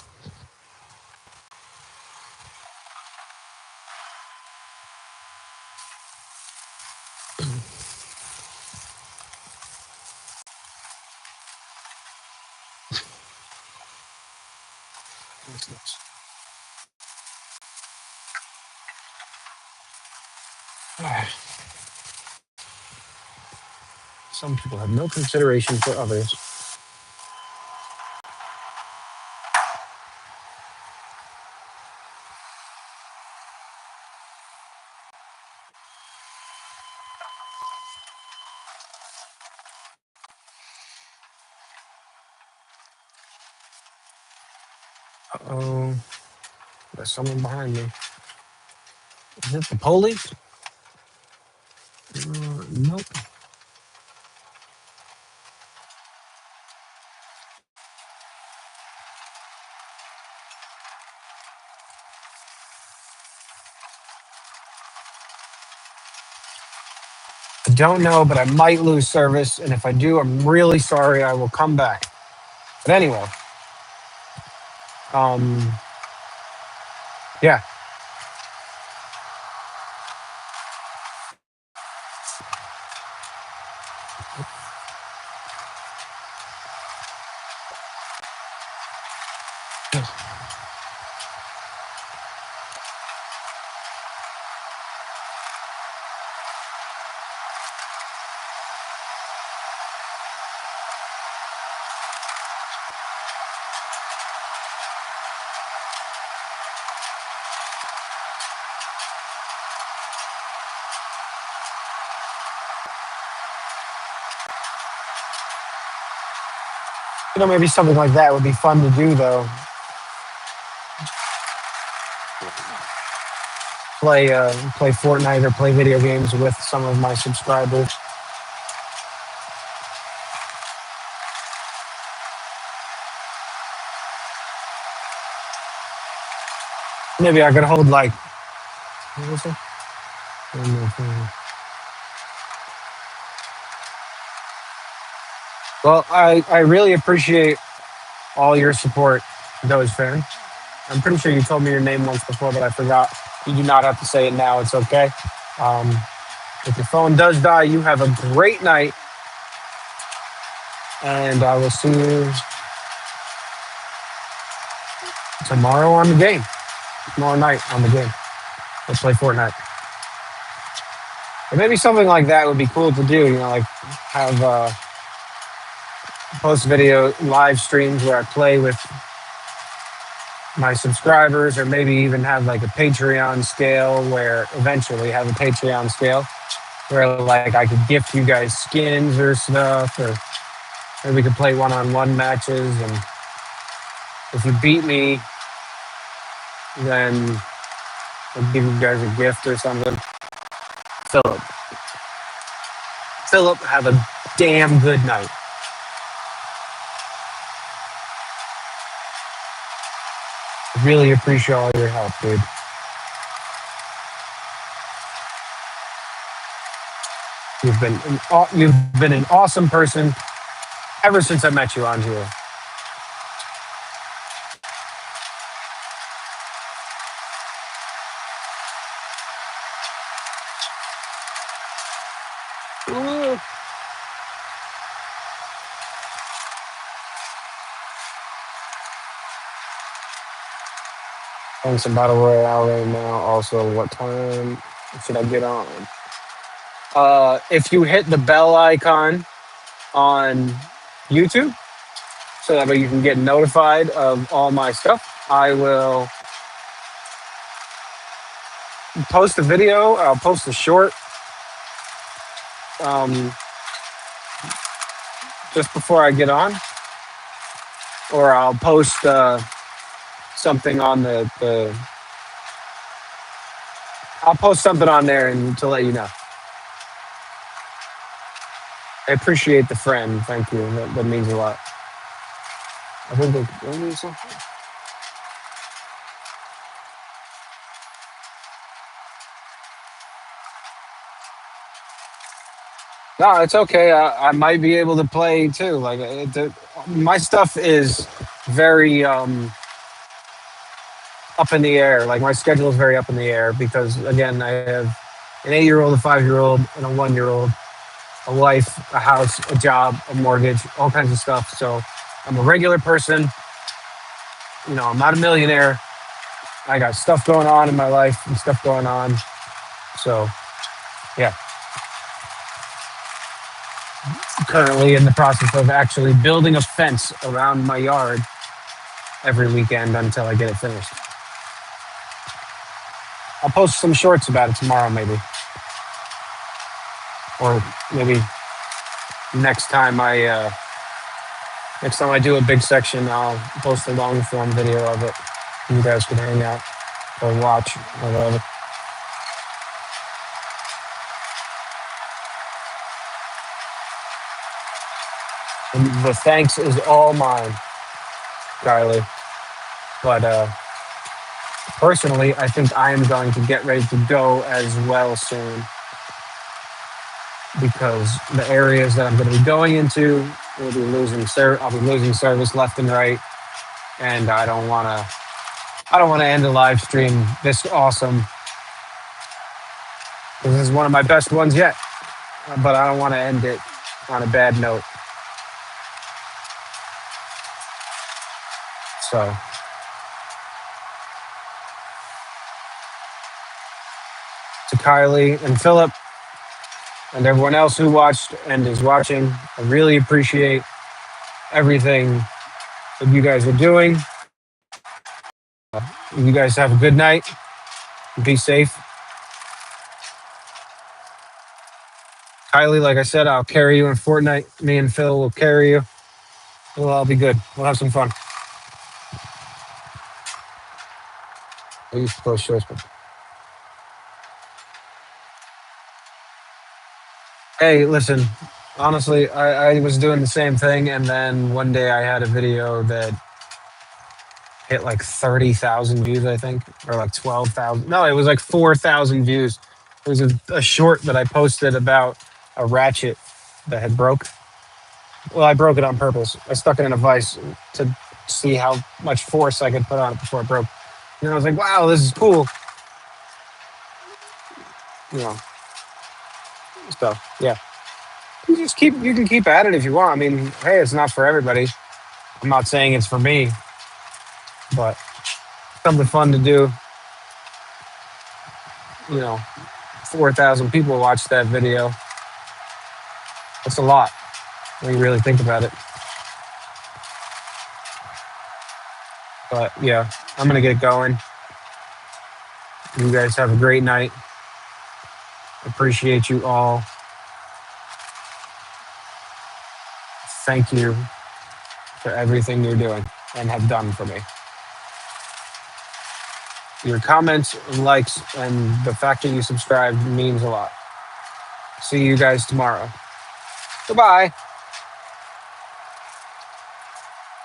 What's this? Some people have no consideration for others. Uh-oh. There's someone behind me. Is it the police? Nope. I don't know, but I might lose service. And if I do, I'm really sorry. I will come back. But anyway, um, yeah. Maybe something like that would be fun to do, though. Play Fortnite or play video games with some of my subscribers. Maybe I could hold like, what was it? Well, I really appreciate all your support, those fans. I'm pretty sure you told me your name once before, but I forgot. You do not have to say it now. It's okay. Um, if your phone does die, you have a great night, and I will see you tomorrow on the game. Tomorrow night on the game. Let's play Fortnite. Or maybe something like that would be cool to do. Like have post video live streams where I play with my subscribers, or maybe even have like a Patreon scale where eventually have a Patreon scale where like I could gift you guys skins or stuff, or maybe we could play one-on-one matches, and if you beat me, then I'll give you guys a gift or something. Philip. Philip, have a damn good night. Really appreciate all your help, dude. You've been an awesome person ever since I met you on here. Playing some Battle Royale right now. Also, what time should I get on? If you hit the bell icon on YouTube, so that way you can get notified of all my stuff, I will post a video. I'll post a short um, just before I get on, or I'll post something on the. I'll post something on there and to let you know. I appreciate the friend. Thank you. That means a lot. I think they need something. No, it's okay. I might be able to play too. Like my stuff is very up in the air. Like my schedule is very up in the air because again, I have an 8-year-old, a 5-year-old, and a 1-year-old, a wife, a house, a job, a mortgage, all kinds of stuff. So I'm a regular person. I'm not a millionaire. I got stuff going on in my life and stuff going on. So yeah, currently in the process of actually building a fence around my yard every weekend until I get it finished. I'll post some shorts about it tomorrow, maybe, or maybe next time I do a big section, I'll post a long form video of it. You guys can hang out or watch or whatever. And the thanks is all mine, Kylie. But personally, I think I am going to get ready to go as well soon because the areas that I'm going to be going into will be losing I'll be losing service left and right, and I don't want to end a live stream this awesome. This is one of my best ones yet, but I don't want to end it on a bad note. So to Kylie and Philip and everyone else who watched and is watching, I really appreciate everything that you guys are doing. You guys have a good night. Be safe. Kylie, like I said, I'll carry you in Fortnite. Me and Phil will carry you. We'll all be good. We'll have some fun. I used to post shorts, but hey, listen. Honestly, I was doing the same thing, and then one day I had a video that hit like 30,000 views, I think, or like 12,000. No, it was like 4,000 views. It was a short that I posted about a ratchet that had broke. Well, I broke it on purpose. I stuck it in a vise to see how much force I could put on it before it broke. And I was like, wow, this is cool. So yeah. You can keep at it if you want. I mean, hey, it's not for everybody. I'm not saying it's for me, but something fun to do. 4,000 people watched that video. That's a lot when you really think about it. But yeah, I'm gonna get going. You guys have a great night. Appreciate you all. Thank you for everything you're doing and have done for me. Your comments and likes and the fact that you subscribed means a lot. See you guys tomorrow. Goodbye.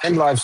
End live.